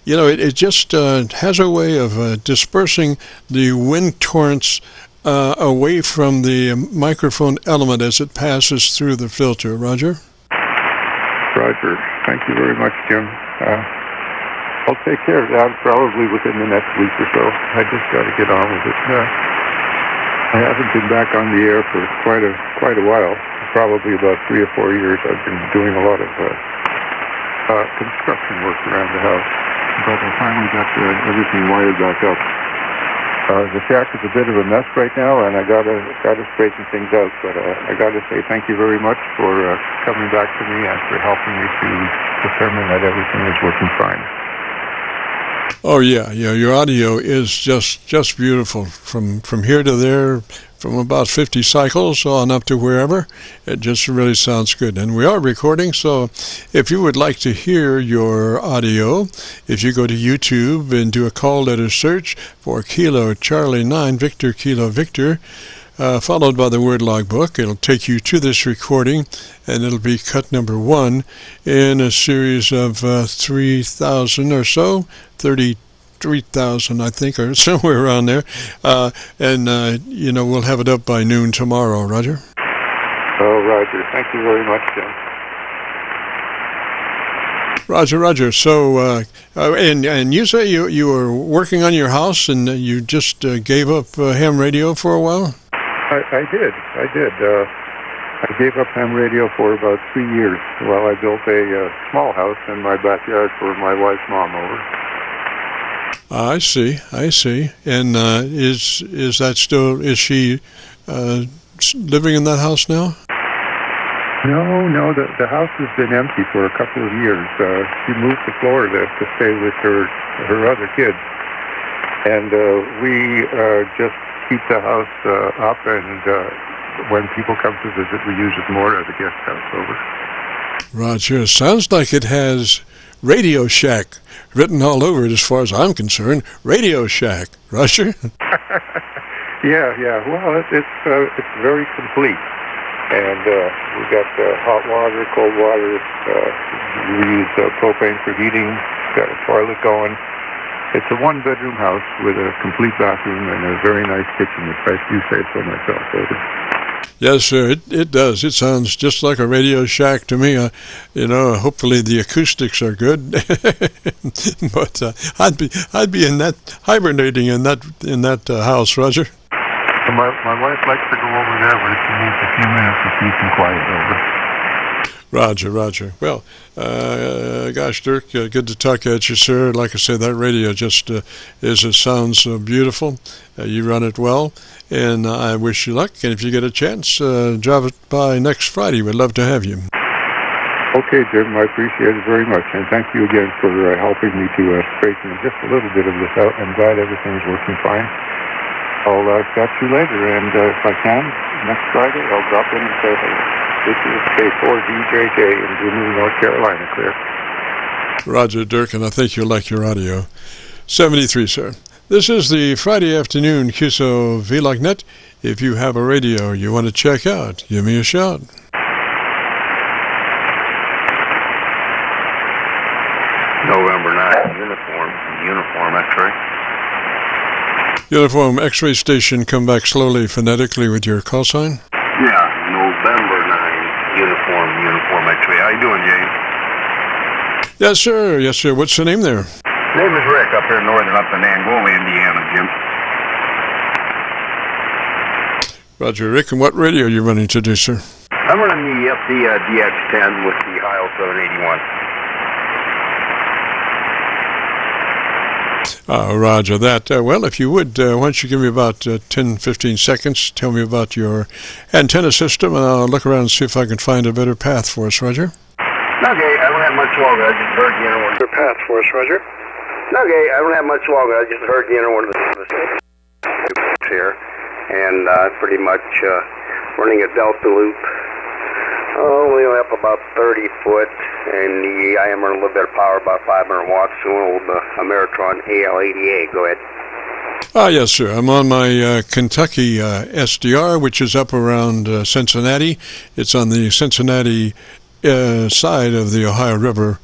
it just has a way of dispersing the wind torrents away from the microphone element as it passes through the filter. Roger? Roger. Thank you very much, Jim. I'll take care of that probably within the next week or so. I just got to get on with it. I haven't been back on the air for quite a while. Probably about 3 or 4 years. I've been doing a lot of construction work around the house. But I finally got everything wired back up. The shack is a bit of a mess right now, and I gotta straighten things out. But I gotta say thank you very much for coming back to me and for helping me to determine that everything is working fine. Oh yeah, your audio is just beautiful from here to there, from about 50 cycles on up to wherever. It just really sounds good. And we are recording, so if you would like to hear your audio, if you go to YouTube and do a call letter search for Kilo Charlie 9 Victor Kilo Victor, followed by the word logbook, it'll take you to this recording, and it'll be cut number 1 in a series of 3,000 or so, 33,000 I think, or somewhere around there, and we'll have it up by noon tomorrow. Roger? Oh, Roger. Thank you very much, Jim. Roger. So, and you say you were working on your house, and you just gave up ham radio for a while? I did. I gave up ham radio for about 3 years while I built a small house in my backyard for my wife's mom over. I see. And is that still? Is she living in that house now? No. The house has been empty for a couple of years. She moved to Florida to stay with her other kids, and we just keep the house up, and when people come to visit, we use it more as a guest house over. Roger. Sounds like it has Radio Shack written all over it as far as I'm concerned. Radio Shack. Roger? Yeah. Well, it's very complete. And we got hot water, cold water. We use propane for heating. Got a toilet going. It's a one-bedroom house with a complete bathroom and a very nice kitchen, if I do say so myself. Yes, sir. It does. It sounds just like a Radio Shack to me. Hopefully the acoustics are good. But I'd be hibernating in that house, Roger. My wife likes to go over there when she needs a few minutes of peace and quiet over. Roger. Well, gosh, Dirk, good to talk at you, sir. Like I say, that radio just sounds beautiful. You run it well, and I wish you luck. And if you get a chance, drive it by next Friday. We'd love to have you. Okay, Jim, I appreciate it very much, and thank you again for helping me to straighten just a little bit of this out. I'm glad everything's working fine. I'll catch you later, and if I can, next Friday, I'll drop in and say hello. This is K4DJJ in Juneau, North Carolina, clear. Roger, Dirk, and I think you'll like your audio. 73, sir. This is the Friday afternoon Qso-Vlog net. If you have a radio you want to check out, give me a shout. November 9, uniform X-ray. Uniform X-ray station, come back slowly phonetically with your call sign. Yeah, November 9, uniform X-ray. How you doing, James? Yes, sir. What's the name there? Name is Rick, up here northern, up in Angola, Indiana, Jim. Roger, Rick, and what radio are you running today, sir? I'm running the DX10 with the Heil 781. Roger that. Well, if you would, why don't you give me about 10-15 seconds, tell me about your antenna system, and I'll look around and see if I can find a better path for us, Roger. Okay, I don't have much longer. I just heard the inner one. Better path for us, Roger. Okay, I don't have much longer. I just heard the inner one of the here, and pretty much running a delta loop. Only up about 30 foot, and I am running a little bit of power, about 500 watts, so an old Ameritron AL88. Go ahead. Yes, sir. I'm on my Kentucky SDR, which is up around Cincinnati. It's on the Cincinnati side of the Ohio River.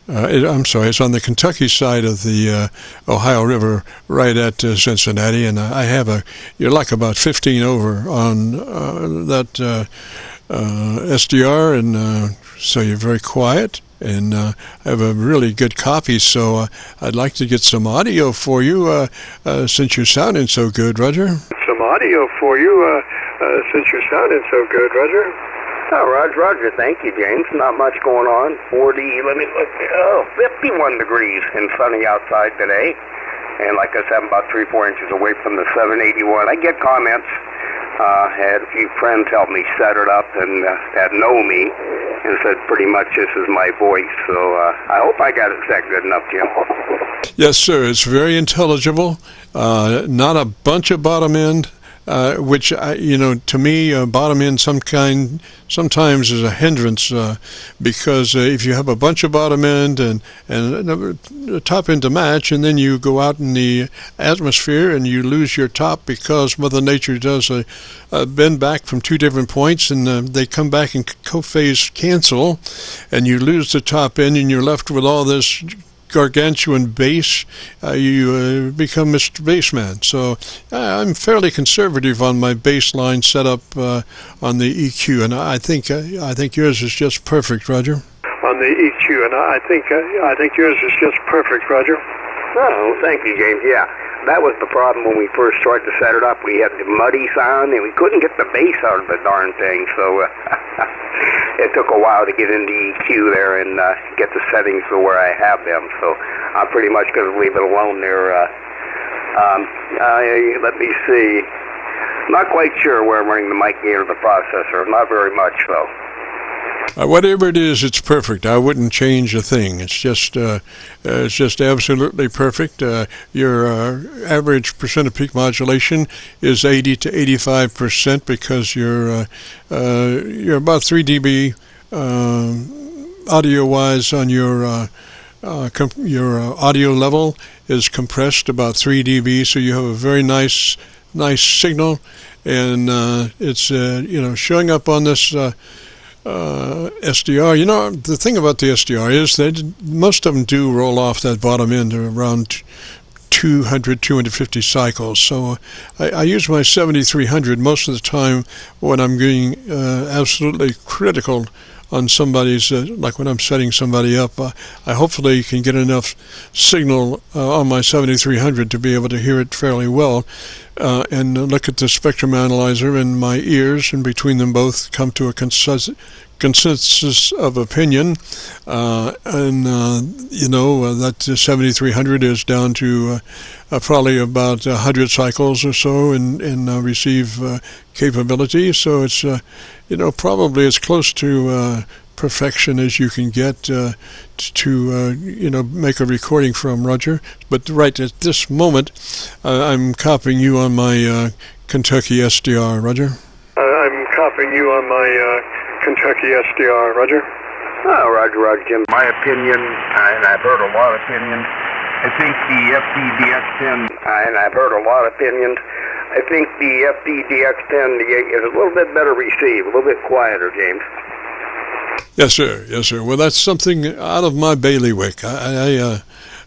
It's on the Kentucky side of the Ohio River, right at Cincinnati, and I have you're like about 15 over on that SDR, and so you're very quiet, and I have a really good copy, so I'd like to get some audio for you since you're sounding so good, Roger. Some audio for you since you're sounding so good, Roger. Oh, Roger, thank you, James. Not much going on. 51 degrees and sunny outside today. And like I said, I'm about 3-4 inches away from the 781. I get comments. Had a few friends help me set it up and that know me and said pretty much this is my voice. So I hope I got it set good enough, Jim. Yes, sir. It's very intelligible. Not a bunch of bottom end, which to me, bottom end sometimes is a hindrance because if you have a bunch of bottom end and a top end to match, and then you go out in the atmosphere and you lose your top because Mother Nature does a bend back from two different points, and they come back and co-phase cancel, and you lose the top end, and you're left with all this gargantuan bass, you become Mr. Bassman. So I'm fairly conservative on my bass line setup on the EQ, and I think yours is just perfect, Roger. On the EQ, and I think yours is just perfect, Roger. Oh, thank you, James. Yeah, that was the problem when we first started to set it up. We had the muddy sound, and we couldn't get the bass out of the darn thing, so it took a while to get into EQ there and get the settings to where I have them. So I'm pretty much going to leave it alone there. Let me see. Not quite sure where I'm running the mic gain of the processor. Not very much, though. Whatever it is, it's perfect. I wouldn't change a thing. It's just absolutely perfect. Your average percent of peak modulation is 80 to 85% because you're about 3 dB audio-wise on your audio level is compressed about 3 dB, so you have a very nice signal, and it's showing up on this. SDR. The thing about the SDR is that most of them do roll off that bottom end around 250 cycles. So I use my 7300 most of the time when I'm getting absolutely critical on somebody's, like when I'm setting somebody up. I hopefully can get enough signal on my 7300 to be able to hear it fairly well. And look at the spectrum analyzer in my ears, and between them both come to a consensus of opinion. That 7300 is down to probably about 100 cycles or so in receive capability. So it's probably as close to perfection as you can get to make a recording from, Roger. But right at this moment, I'm copying you on my Kentucky SDR, Roger. I'm copying you on my Kentucky SDR, Roger. Oh, Roger, Jim. My opinion, and I've heard a lot of opinions, I think the FD-DX10, and I've heard a lot of opinions, I think the FD-DX10 is a little bit better received, a little bit quieter, James. Yes, sir. Well, that's something out of my bailiwick.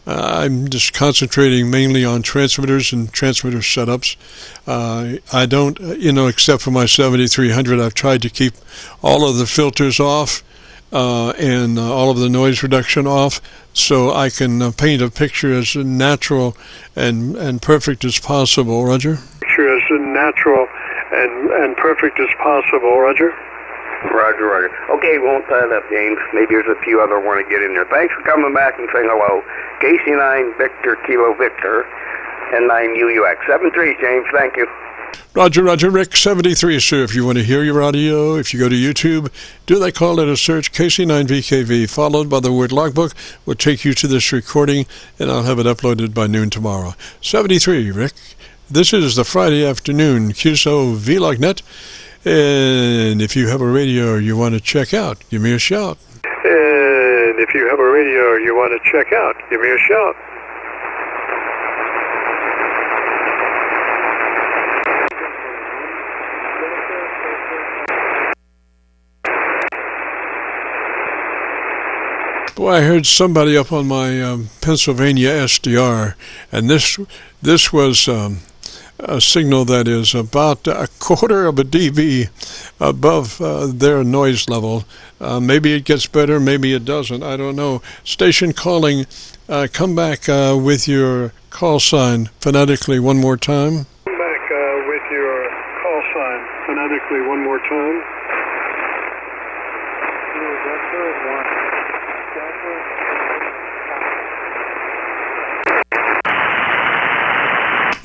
I'm just concentrating mainly on transmitters and transmitter setups. I don't, except for my 7300, I've tried to keep all of the filters off and all of the noise reduction off, so I can paint a picture as natural and perfect as possible, Roger. Picture as natural and perfect as possible, Roger. Roger. Okay, won't tie it up, James. Maybe there's a few other want to get in there. Thanks for coming back and saying hello. KC9 Victor Kilo Victor and 9UUX. 73, James. Thank you. Roger, Rick, 73, sir. If you want to hear your audio, if you go to YouTube, do they call it a search, KC9VKV, followed by the word logbook, will take you to this recording, and I'll have it uploaded by noon tomorrow. 73, Rick. This is the Friday afternoon Qso-Vlog net. And if you have a radio you want to check out, give me a shout. And if you have a radio you want to check out, give me a shout. Boy, I heard somebody up on my Pennsylvania SDR, and this was a signal that is about a quarter of a dB above their noise level. Maybe it gets better, maybe it doesn't, I don't know. Station calling, come back with your call sign phonetically one more time. Come back with your call sign phonetically one more time.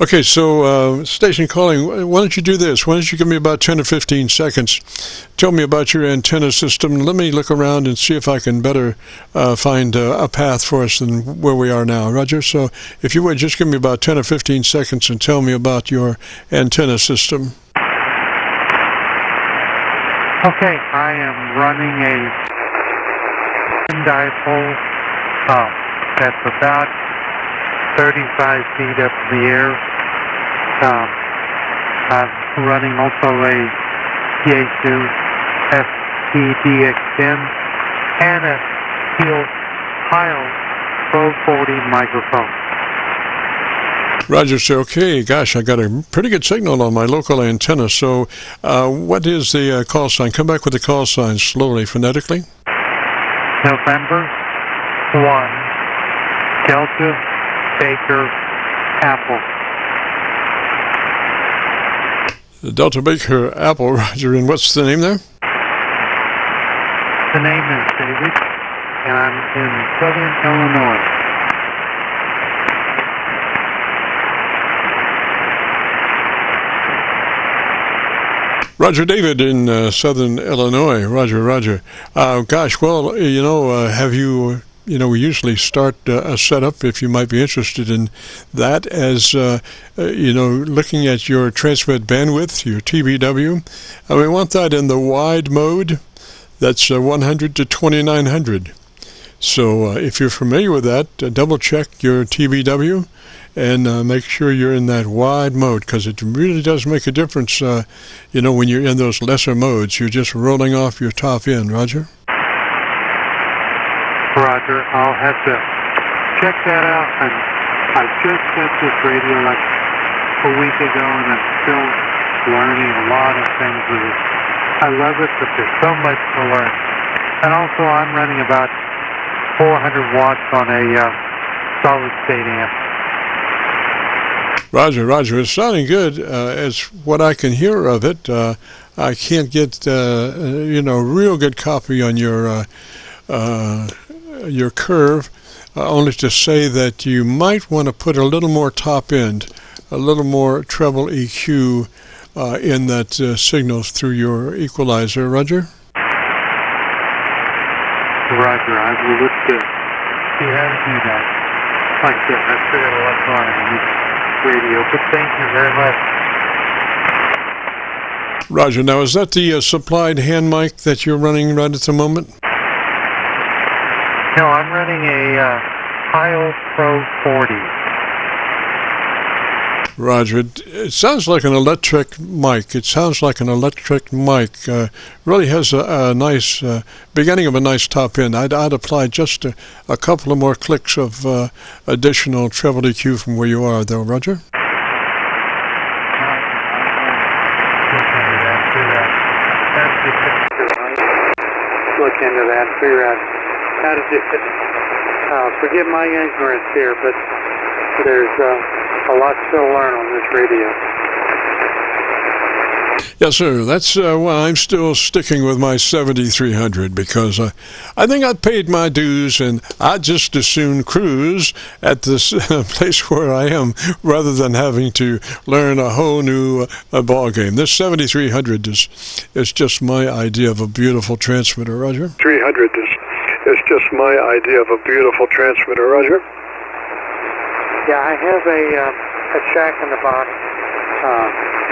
Okay, so station calling, why don't you do this? Why don't you give me about 10 or 15 seconds? Tell me about your antenna system. Let me look around and see if I can better find a path for us than where we are now. Roger? So if you would, just give me about 10 or 15 seconds and tell me about your antenna system. Okay, I am running a dipole that's about 35 feet up in the air. I'm running also a PA2FTDX10 and a Pile Pro 40 microphone. Roger, sir. Okay, gosh, I got a pretty good signal on my local antenna. So what is the call sign? Come back with the call sign slowly, phonetically. November 1, Delta, Baker, Apple. Delta Baker Apple, Roger. And what's the name there? The name is David, and I'm in southern Illinois. Roger, David in southern Illinois. Roger, Roger. Gosh, well, have you... we usually start a setup, if you might be interested in that, as, looking at your transmit bandwidth, your TBW. And we want that in the wide mode. That's 100 to 2900. So if you're familiar with that, double check your TBW and make sure you're in that wide mode, because it really does make a difference, when you're in those lesser modes. You're just rolling off your top end. Roger? Roger, I'll have to check that out. And I just got this radio like a week ago, and I'm still learning a lot of things with it. I love it, but there's so much to learn. And also, I'm running about 400 watts on a solid-state amp. Roger, Roger. It's sounding good as what I can hear of it. I can't get, real good copy on your curve, only to say that you might want to put a little more top end, a little more treble EQ in that signal through your equalizer. Roger? Roger, I will look to see how to do that. Like I said, I've figured a lot on this radio, but thank you very much. Roger. Now, is that the supplied hand mic that you're running right at the moment? No, I'm running a Pile Pro 40. Roger. It sounds like an electric mic. It sounds like an electric mic. Really has a nice beginning of a nice top end. I'd apply just a couple of more clicks of additional treble EQ from where you are, though. Roger? Look into that, figure out how to do it. Forgive my ignorance here, but there's a lot to learn on this radio. Yes, sir. That's why I'm still sticking with my 7300, because I think I paid my dues, and I'd just as soon cruise at this place where I am rather than having to learn a whole new ball game. This 7300 is just my idea of a beautiful transmitter. Roger? 300 is just my idea of a beautiful transmitter. Roger? Yeah, I have a jack in the box,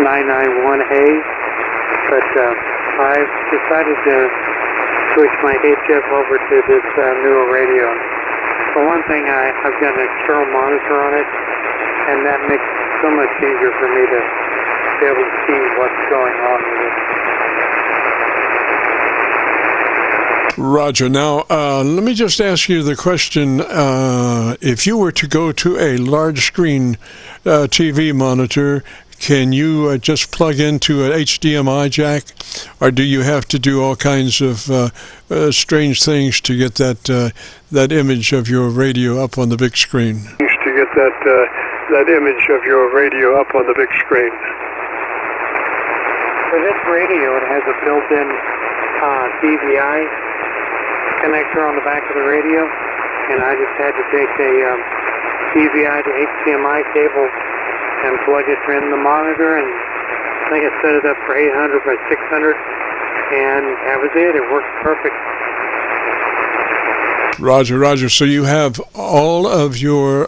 991A, but I've decided to switch my HF over to this newer radio. For one thing, I've got an external monitor on it, and that makes it so much easier for me to be able to see what's going on with it. Roger. Now, let me just ask you the question. If you were to go to a large screen TV monitor, can you just plug into an HDMI jack, or do you have to do all kinds of strange things to get that image of your radio up on the big screen? To get that image of your radio up on the big screen. For this radio, it has a built-in DVI connector on the back of the radio, and I just had to take a DVI to HDMI cable and plug it in the monitor, and I think I set it up for 800 by 600, and that was it. It worked perfect. Roger, Roger. So you have all of your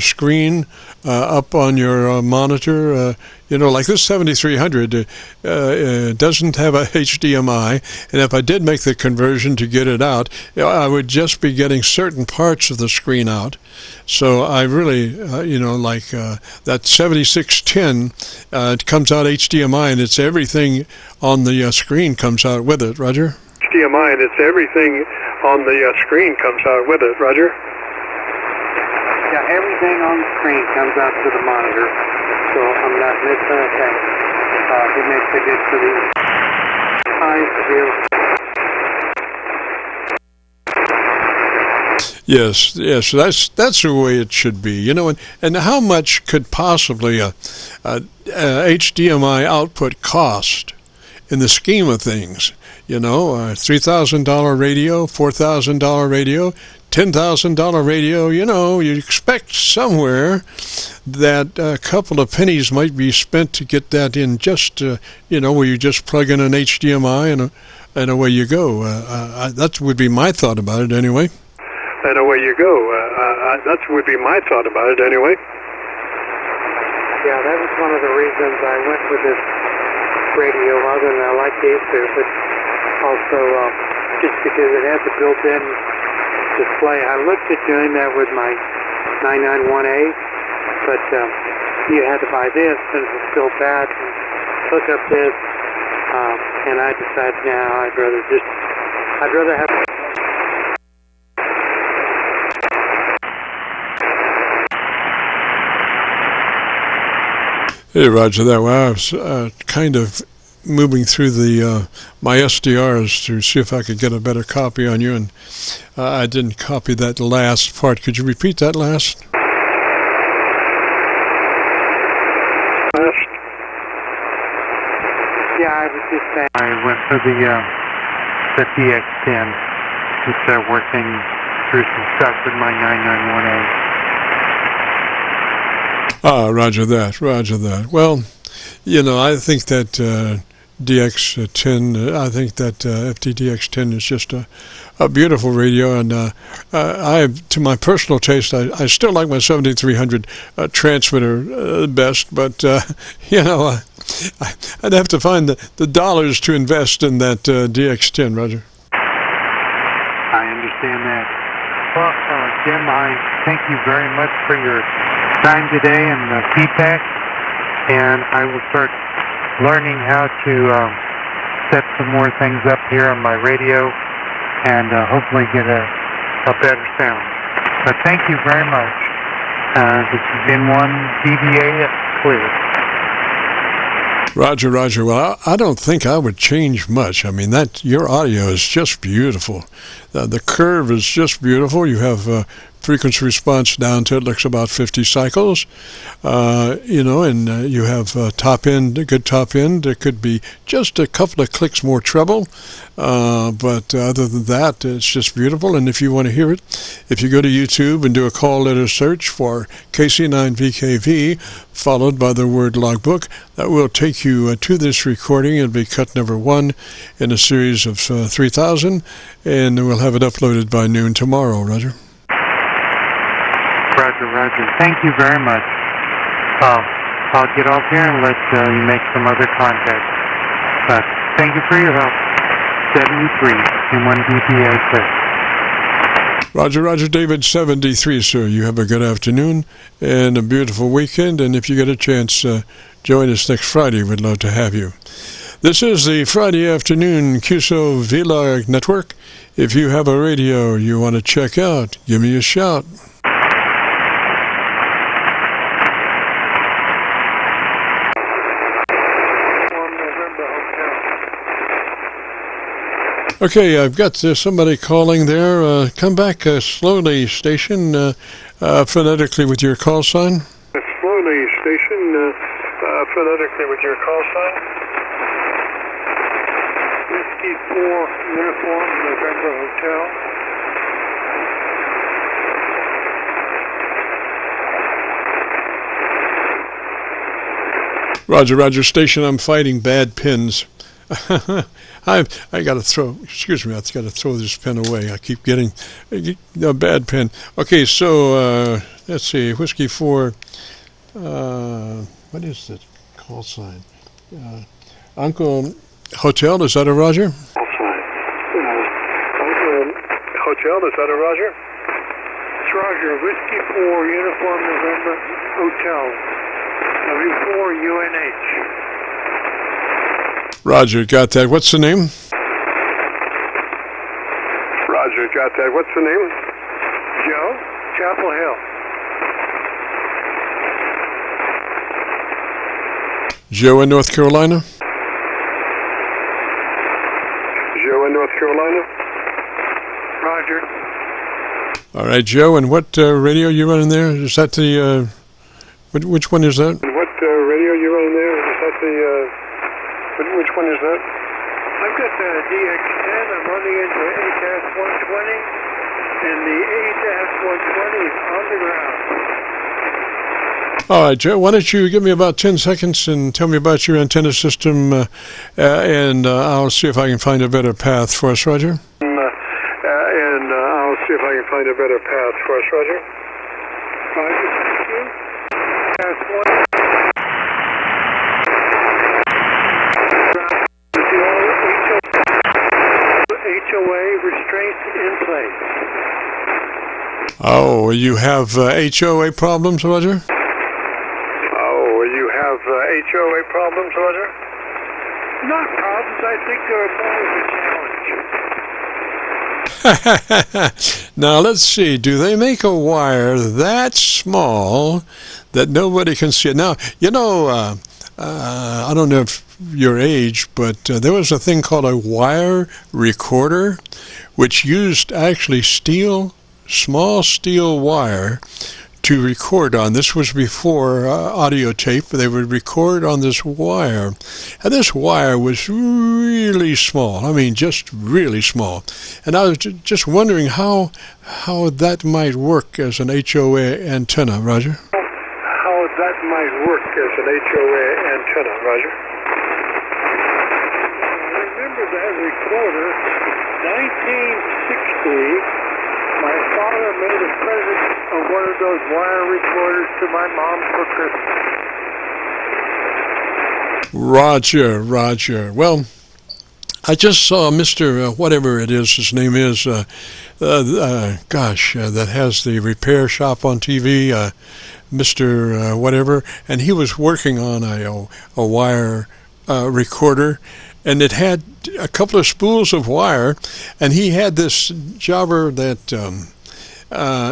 screen up on your monitor. Like this 7300 doesn't have a HDMI, and if I did make the conversion to get it out, I would just be getting certain parts of the screen out. So I really, that 7610, it comes out HDMI, and it's everything on the screen comes out with it, Roger? HDMI, and it's everything on the screen comes out with it, Roger? Yeah, everything on the screen comes out to the monitor, so I'm not missing a thing. It makes it good for the eyes to be able. Yes, that's the way it should be, and how much could possibly a HDMI output cost in the scheme of things? A $3,000 radio, $4,000 radio, $10,000 radio, you expect somewhere that a couple of pennies might be spent to get that in just, where you just plug in an HDMI and away you go. That would be my thought about it anyway. And away you go. That would be my thought about it anyway. Yeah, that was one of the reasons I went with this radio, other than I like the issue, but also just because it has the built-in display. I looked at doing that with my 991A, but you had to buy this since it's still bad, and hook up this, and I decided now I'd rather have. Hey, Roger, that. Well, I was kind of moving through my SDRs to see if I could get a better copy on you, and I didn't copy that last part. Could you repeat that last? Yeah, I was just saying. I went for the DX10 instead of working through some stuff with my 991A. Roger that. Well, I think that DX10, I think that FTDX10 is just a beautiful radio, and to my personal taste, I still like my 7300 transmitter best, but I'd have to find the dollars to invest in that DX10, Roger. I understand that. Well, Jim, I thank you very much for your time today and the feedback, and I will start learning how to set some more things up here on my radio and hopefully get a better sound. But thank you very much. This has been one DVA clear. Roger. Well, I don't think I would change much. I mean, your audio is just beautiful. The curve is just beautiful. You have frequency response down to, it looks about 50 cycles, and you have a good top end. There could be just a couple of clicks more treble, but other than that, it's just beautiful. And if you want to hear it, if you go to YouTube and do a call letter search for KC9VKV, followed by the word logbook, that will take you to this recording. It'll be cut number 1 in a series of 3,000, and we'll have it uploaded by noon tomorrow, Roger. Roger. Thank you very much. I'll get off here and let you make some other contacts. But thank you for your help. 73 in 1 DPA, sir. Roger, David, 73, sir. You have a good afternoon and a beautiful weekend, and if you get a chance, join us next Friday. We'd love to have you. This is the Friday afternoon Qso-Vlog network. If you have a radio you want to check out, give me a shout. Okay, I've got somebody calling there. Come back slowly, station, phonetically with your call sign. Slowly, station, phonetically with your call sign. Whiskey 4 Uniform November Hotel. Roger, Roger, station, I'm fighting bad pins. I got to throw, excuse me, I've got to throw this pen away. I keep getting a bad pen. Okay, so let's see, Whiskey 4, what is this call sign? Uncle Hotel, is that a Roger? Call sign. Uncle Hotel, is that a Roger? It's Roger, Whiskey 4, Uniform November, Hotel, W4 UNH. Roger, got that. What's the name? Roger, got that. What's the name? Joe, Chapel Hill. Joe in North Carolina? Joe in North Carolina. Roger. All right, Joe, and what radio you running there? Is that the, which one is that? And what radio you running there? Is that the, which one is that? I've got the DX10. I'm running into ADAS-120, and the ADAS-120 is on the ground. All right, Joe, why don't you give me about 10 seconds and tell me about your antenna system, and I'll see if I can find a better path for us, Roger. I'll see if I can find a better path for us, Roger. Roger, thank you. HOA restraints in place. Oh, you have HOA problems, Roger? Oh, you have HOA problems, Roger? Not problems. I think they're more of a challenge. Now, let's see. Do they make a wire that small that nobody can see it? Now, you know, I don't know if your age, but there was a thing called a wire recorder, which used actually small steel wire to record on. This was before audio tape. They would record on this wire, and this wire was really small. I mean, just really small. And I was just wondering how that might work as an HOA antenna, Roger. How that might work as an HOA antenna, Roger. Remember that recorder, 1960. My father made a present of one of those wire recorders to my mom for Christmas. Roger. Well, I just saw Mr. Whatever it is, his name is, that has the repair shop on TV, Mr. Whatever, and he was working on a wire recorder, and it had a couple of spools of wire, and he had this jobber that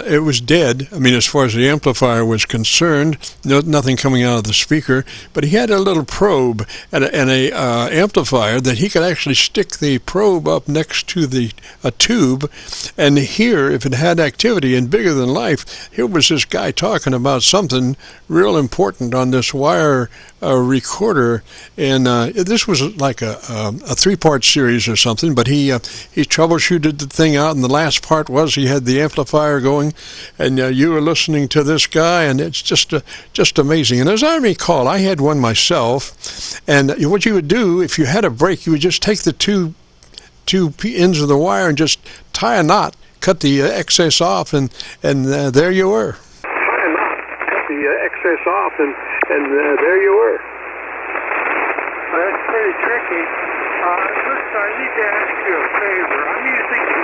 it was dead. I mean, as far as the amplifier was concerned, nothing coming out of the speaker, but he had a little probe and a amplifier that he could actually stick the probe up next to a tube and hear if it had activity. And bigger than life, here was this guy talking about something real important on this wire recorder, and this was like a 3-part series or something, but he troubleshooted the thing out, and the last part was he had the amplifier going, and you were listening to this guy, and it's just amazing. And as I recall, I had one myself, and what you would do if you had a break, you would just take the two ends of the wire and just tie a knot, cut the excess off, and there you were. Tie a knot, cut the excess off, and there you were. That's pretty tricky. First, I need to ask you a favor. I'm using the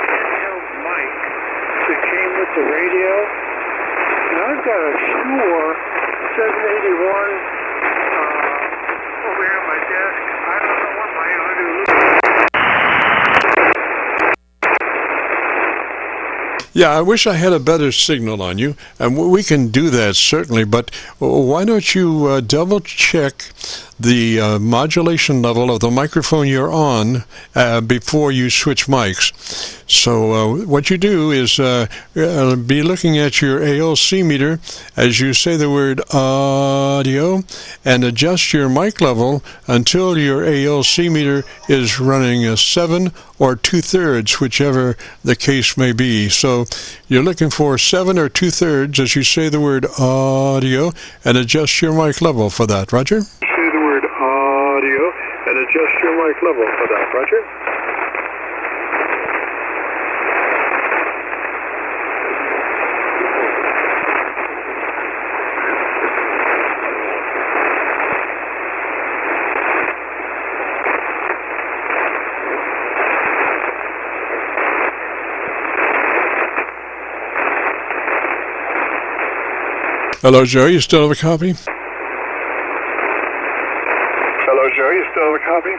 handheld mic that came with the radio, and I've got a Shure 781 over here on my desk. I don't know what my audio looks like. Yeah, I wish I had a better signal on you, and we can do that certainly, but why don't you double check the modulation level of the microphone you're on before you switch mics. So what you do is be looking at your ALC meter as you say the word audio and adjust your mic level until your ALC meter is running a 7 or 2/3, whichever the case may be. So you're looking for 7 or 2/3 as you say the word audio and adjust your mic level for that. Roger? Say the word audio and adjust your mic level for that. Roger? Hello, Joe. You still have a copy? Hello, Joe. You still have a copy?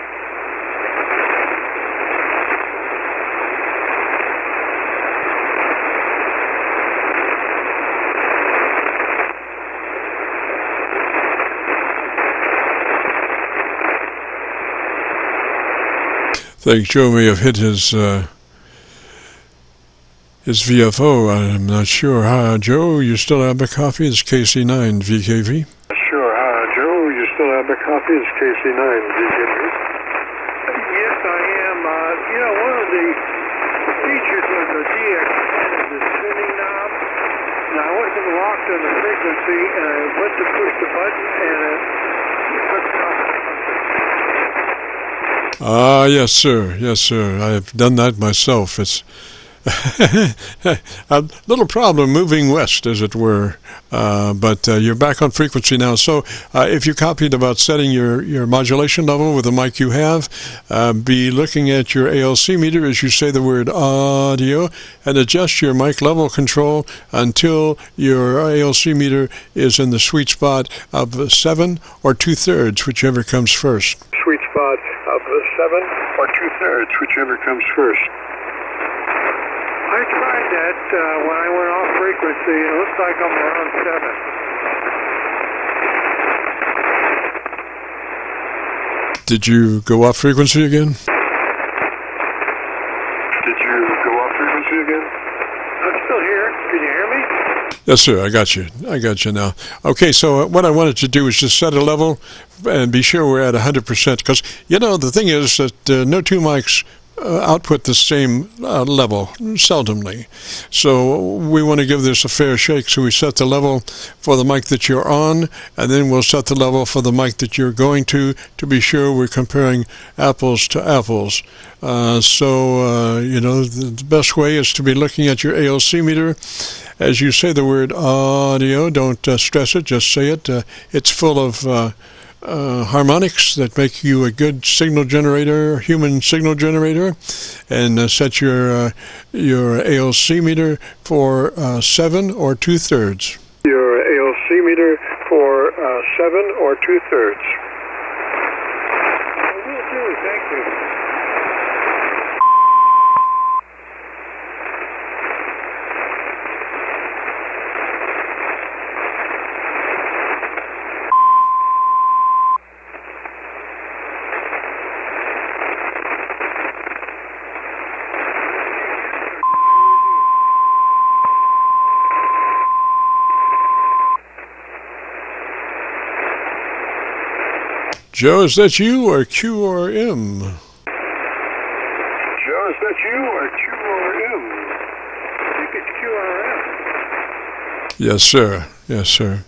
I think Joe may have hit his VFO. I'm not sure. Joe, you still have a copy? It's KC9VKV. Sure. Joe, you still have a copy? It's KC9VKV. Yes, I am. One of the features of the DX10 is the spinning knob. Now, I wasn't locked on the frequency, and I went to push the button, and it took me off. Yes, sir. Yes, sir. I've done that myself. It's a little problem moving west, as it were, but you're back on frequency now. So if you copied about setting your modulation level with the mic you have, be looking at your ALC meter as you say the word audio and adjust your mic level control until your ALC meter is in the sweet spot of 7 or 2/3, whichever comes first. Sweet spot of 7 or 2/3, whichever comes first. I tried that when I went off frequency. It looks like I'm around 7. Did you go off frequency again? I'm still here. Can you hear me? Yes, sir. I got you now. Okay, so what I wanted to do is just set a level and be sure we're at 100%. Because, the thing is that no two mics output the same level, seldomly. So we want to give this a fair shake, so we set the level for the mic that you're on, and then we'll set the level for the mic that you're going to be sure we're comparing apples to apples. The best way is to be looking at your ALC meter. As you say the word audio, don't stress it, just say it. It's full of harmonics that make you a good signal generator, human signal generator, and set your ALC meter for 7 or 2/3. Your ALC meter for 7 or 2/3. Will do. Thank you. Joe, is that you or Q or M? Joe, is that you or Q or M? I think it's Q or M. Yes, sir. Yes, sir.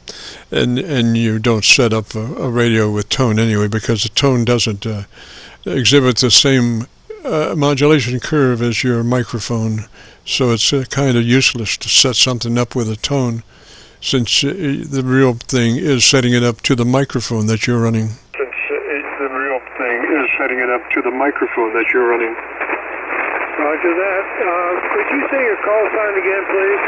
And you don't set up a radio with tone anyway, because the tone doesn't exhibit the same modulation curve as your microphone. So it's kind of useless to set something up with a tone, since the real thing is setting it up to the microphone that you're running. Roger that. Could you say your call sign again, please?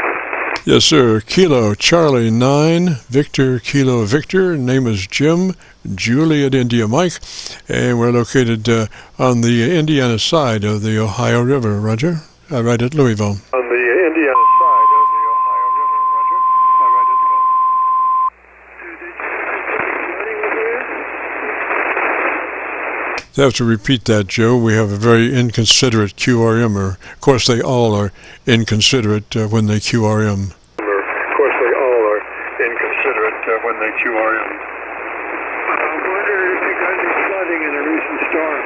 Yes, sir. Kilo Charlie 9, Victor Kilo Victor. Name is Jim, Juliet India Mike, and we're located on the Indiana side of the Ohio River. Roger. Right at Louisville. On the Indiana side of the Ohio River. Roger. Right at Louisville. I have to repeat that, Joe. We have a very inconsiderate QRMer. Of course, they all are inconsiderate when they QRM. Of course, they all are inconsiderate when they QRM. I wonder if you got any flooding in a recent storm.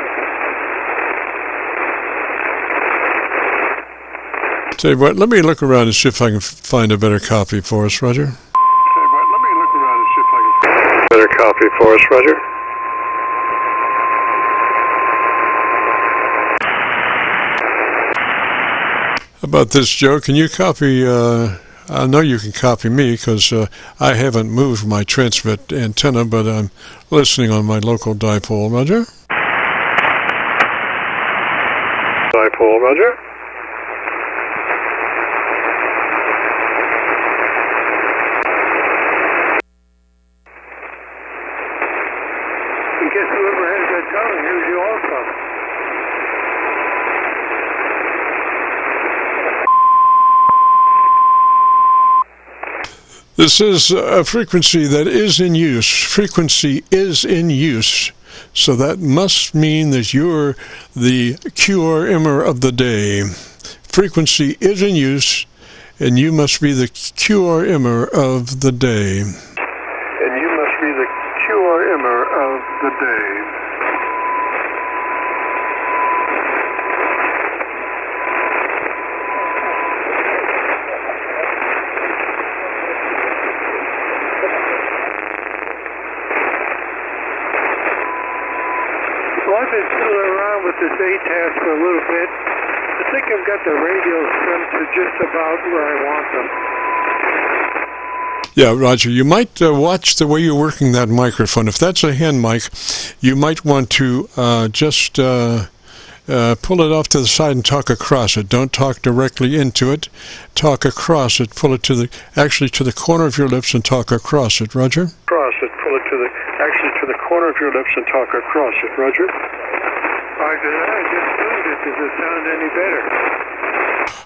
Tell you what, let me look around and see if I can find a better copy for us, Roger. Let me look around and see if I can find a better copy for us, Roger. How about this, Joe? Can you copy, I know you can copy me because I haven't moved my transmit antenna, but I'm listening on my local dipole, Roger. Dipole, Roger. I guess whoever has that tower, here's you also. This is a frequency that is in use. Frequency is in use. So that must mean that you're the QRMer of the day. Frequency is in use, and you must be the QRMer of the day. And you must be the QRMer of the day. Well, I've been fiddling around with this ATAS for a little bit. I think I've got the radios trimmed to just about where I want them. Yeah, Roger, you might watch the way you're working that microphone. If that's a hand mic, you might want to just pull it off to the side and talk across it. Don't talk directly into it. Talk across it. Pull it to the corner of your lips and talk across it, Roger. Across it. Pull it to the corner of your lips and talk across it, Roger. Roger that. I just tuned it. Does it sound any better?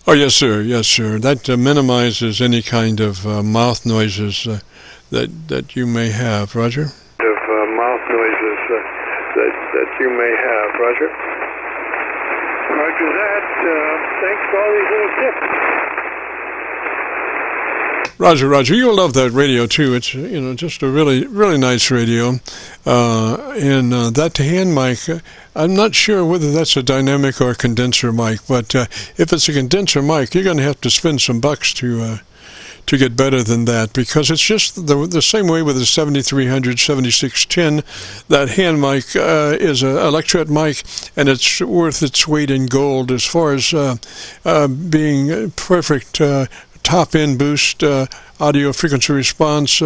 Oh, yes, sir. Yes, sir. That minimizes any kind of mouth noises that you may have, Roger. Mouth noises that you may have, Roger. Roger that. Thanks for all these little tips. Roger, you'll love that radio too. It's just a really, really nice radio. And that hand mic, I'm not sure whether that's a dynamic or a condenser mic, but if it's a condenser mic, you're going to have to spend some bucks to get better than that, because it's just the same way with the 7300, 7610. That hand mic is an electret mic, and it's worth its weight in gold as far as being perfect top-end boost audio frequency response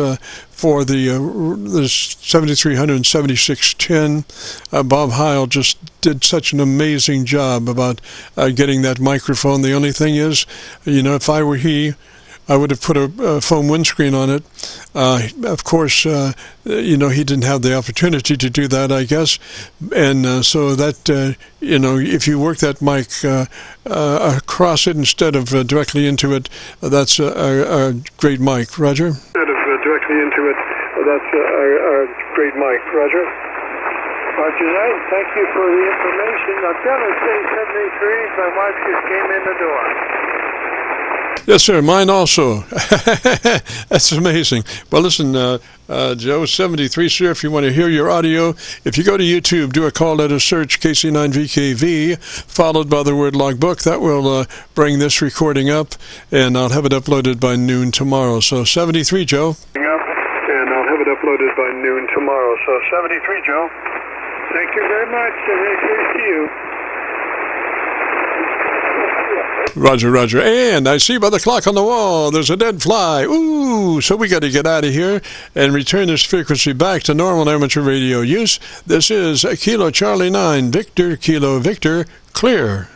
for the 7300 and 7610. Bob Heil just did such an amazing job about getting that microphone. The only thing is, if I were he, I would have put a foam windscreen on it. Of course, he didn't have the opportunity to do that, I guess. And so that, if you work that mic across it instead of directly into it, that's a great mic, Roger. Instead of directly into it, that's a great mic, Roger. Roger that. Thank you for the information. I'm going to say 73. My wife just came in the door. Yes, sir. Mine also. That's amazing. Well, listen, Joe, 73, sir, if you want to hear your audio, if you go to YouTube, do a call letter search, KC9VKV, followed by the word logbook. That will bring this recording up, and I'll have it uploaded by noon tomorrow. So 73, Joe. And I'll have it uploaded by noon tomorrow. So 73, Joe. Thank you very much. Merry Christmas to you. Roger. And I see by the clock on the wall, there's a dead fly. Ooh, so we got to get out of here and return this frequency back to normal amateur radio use. This is Kilo Charlie 9, Victor Kilo Victor, clear.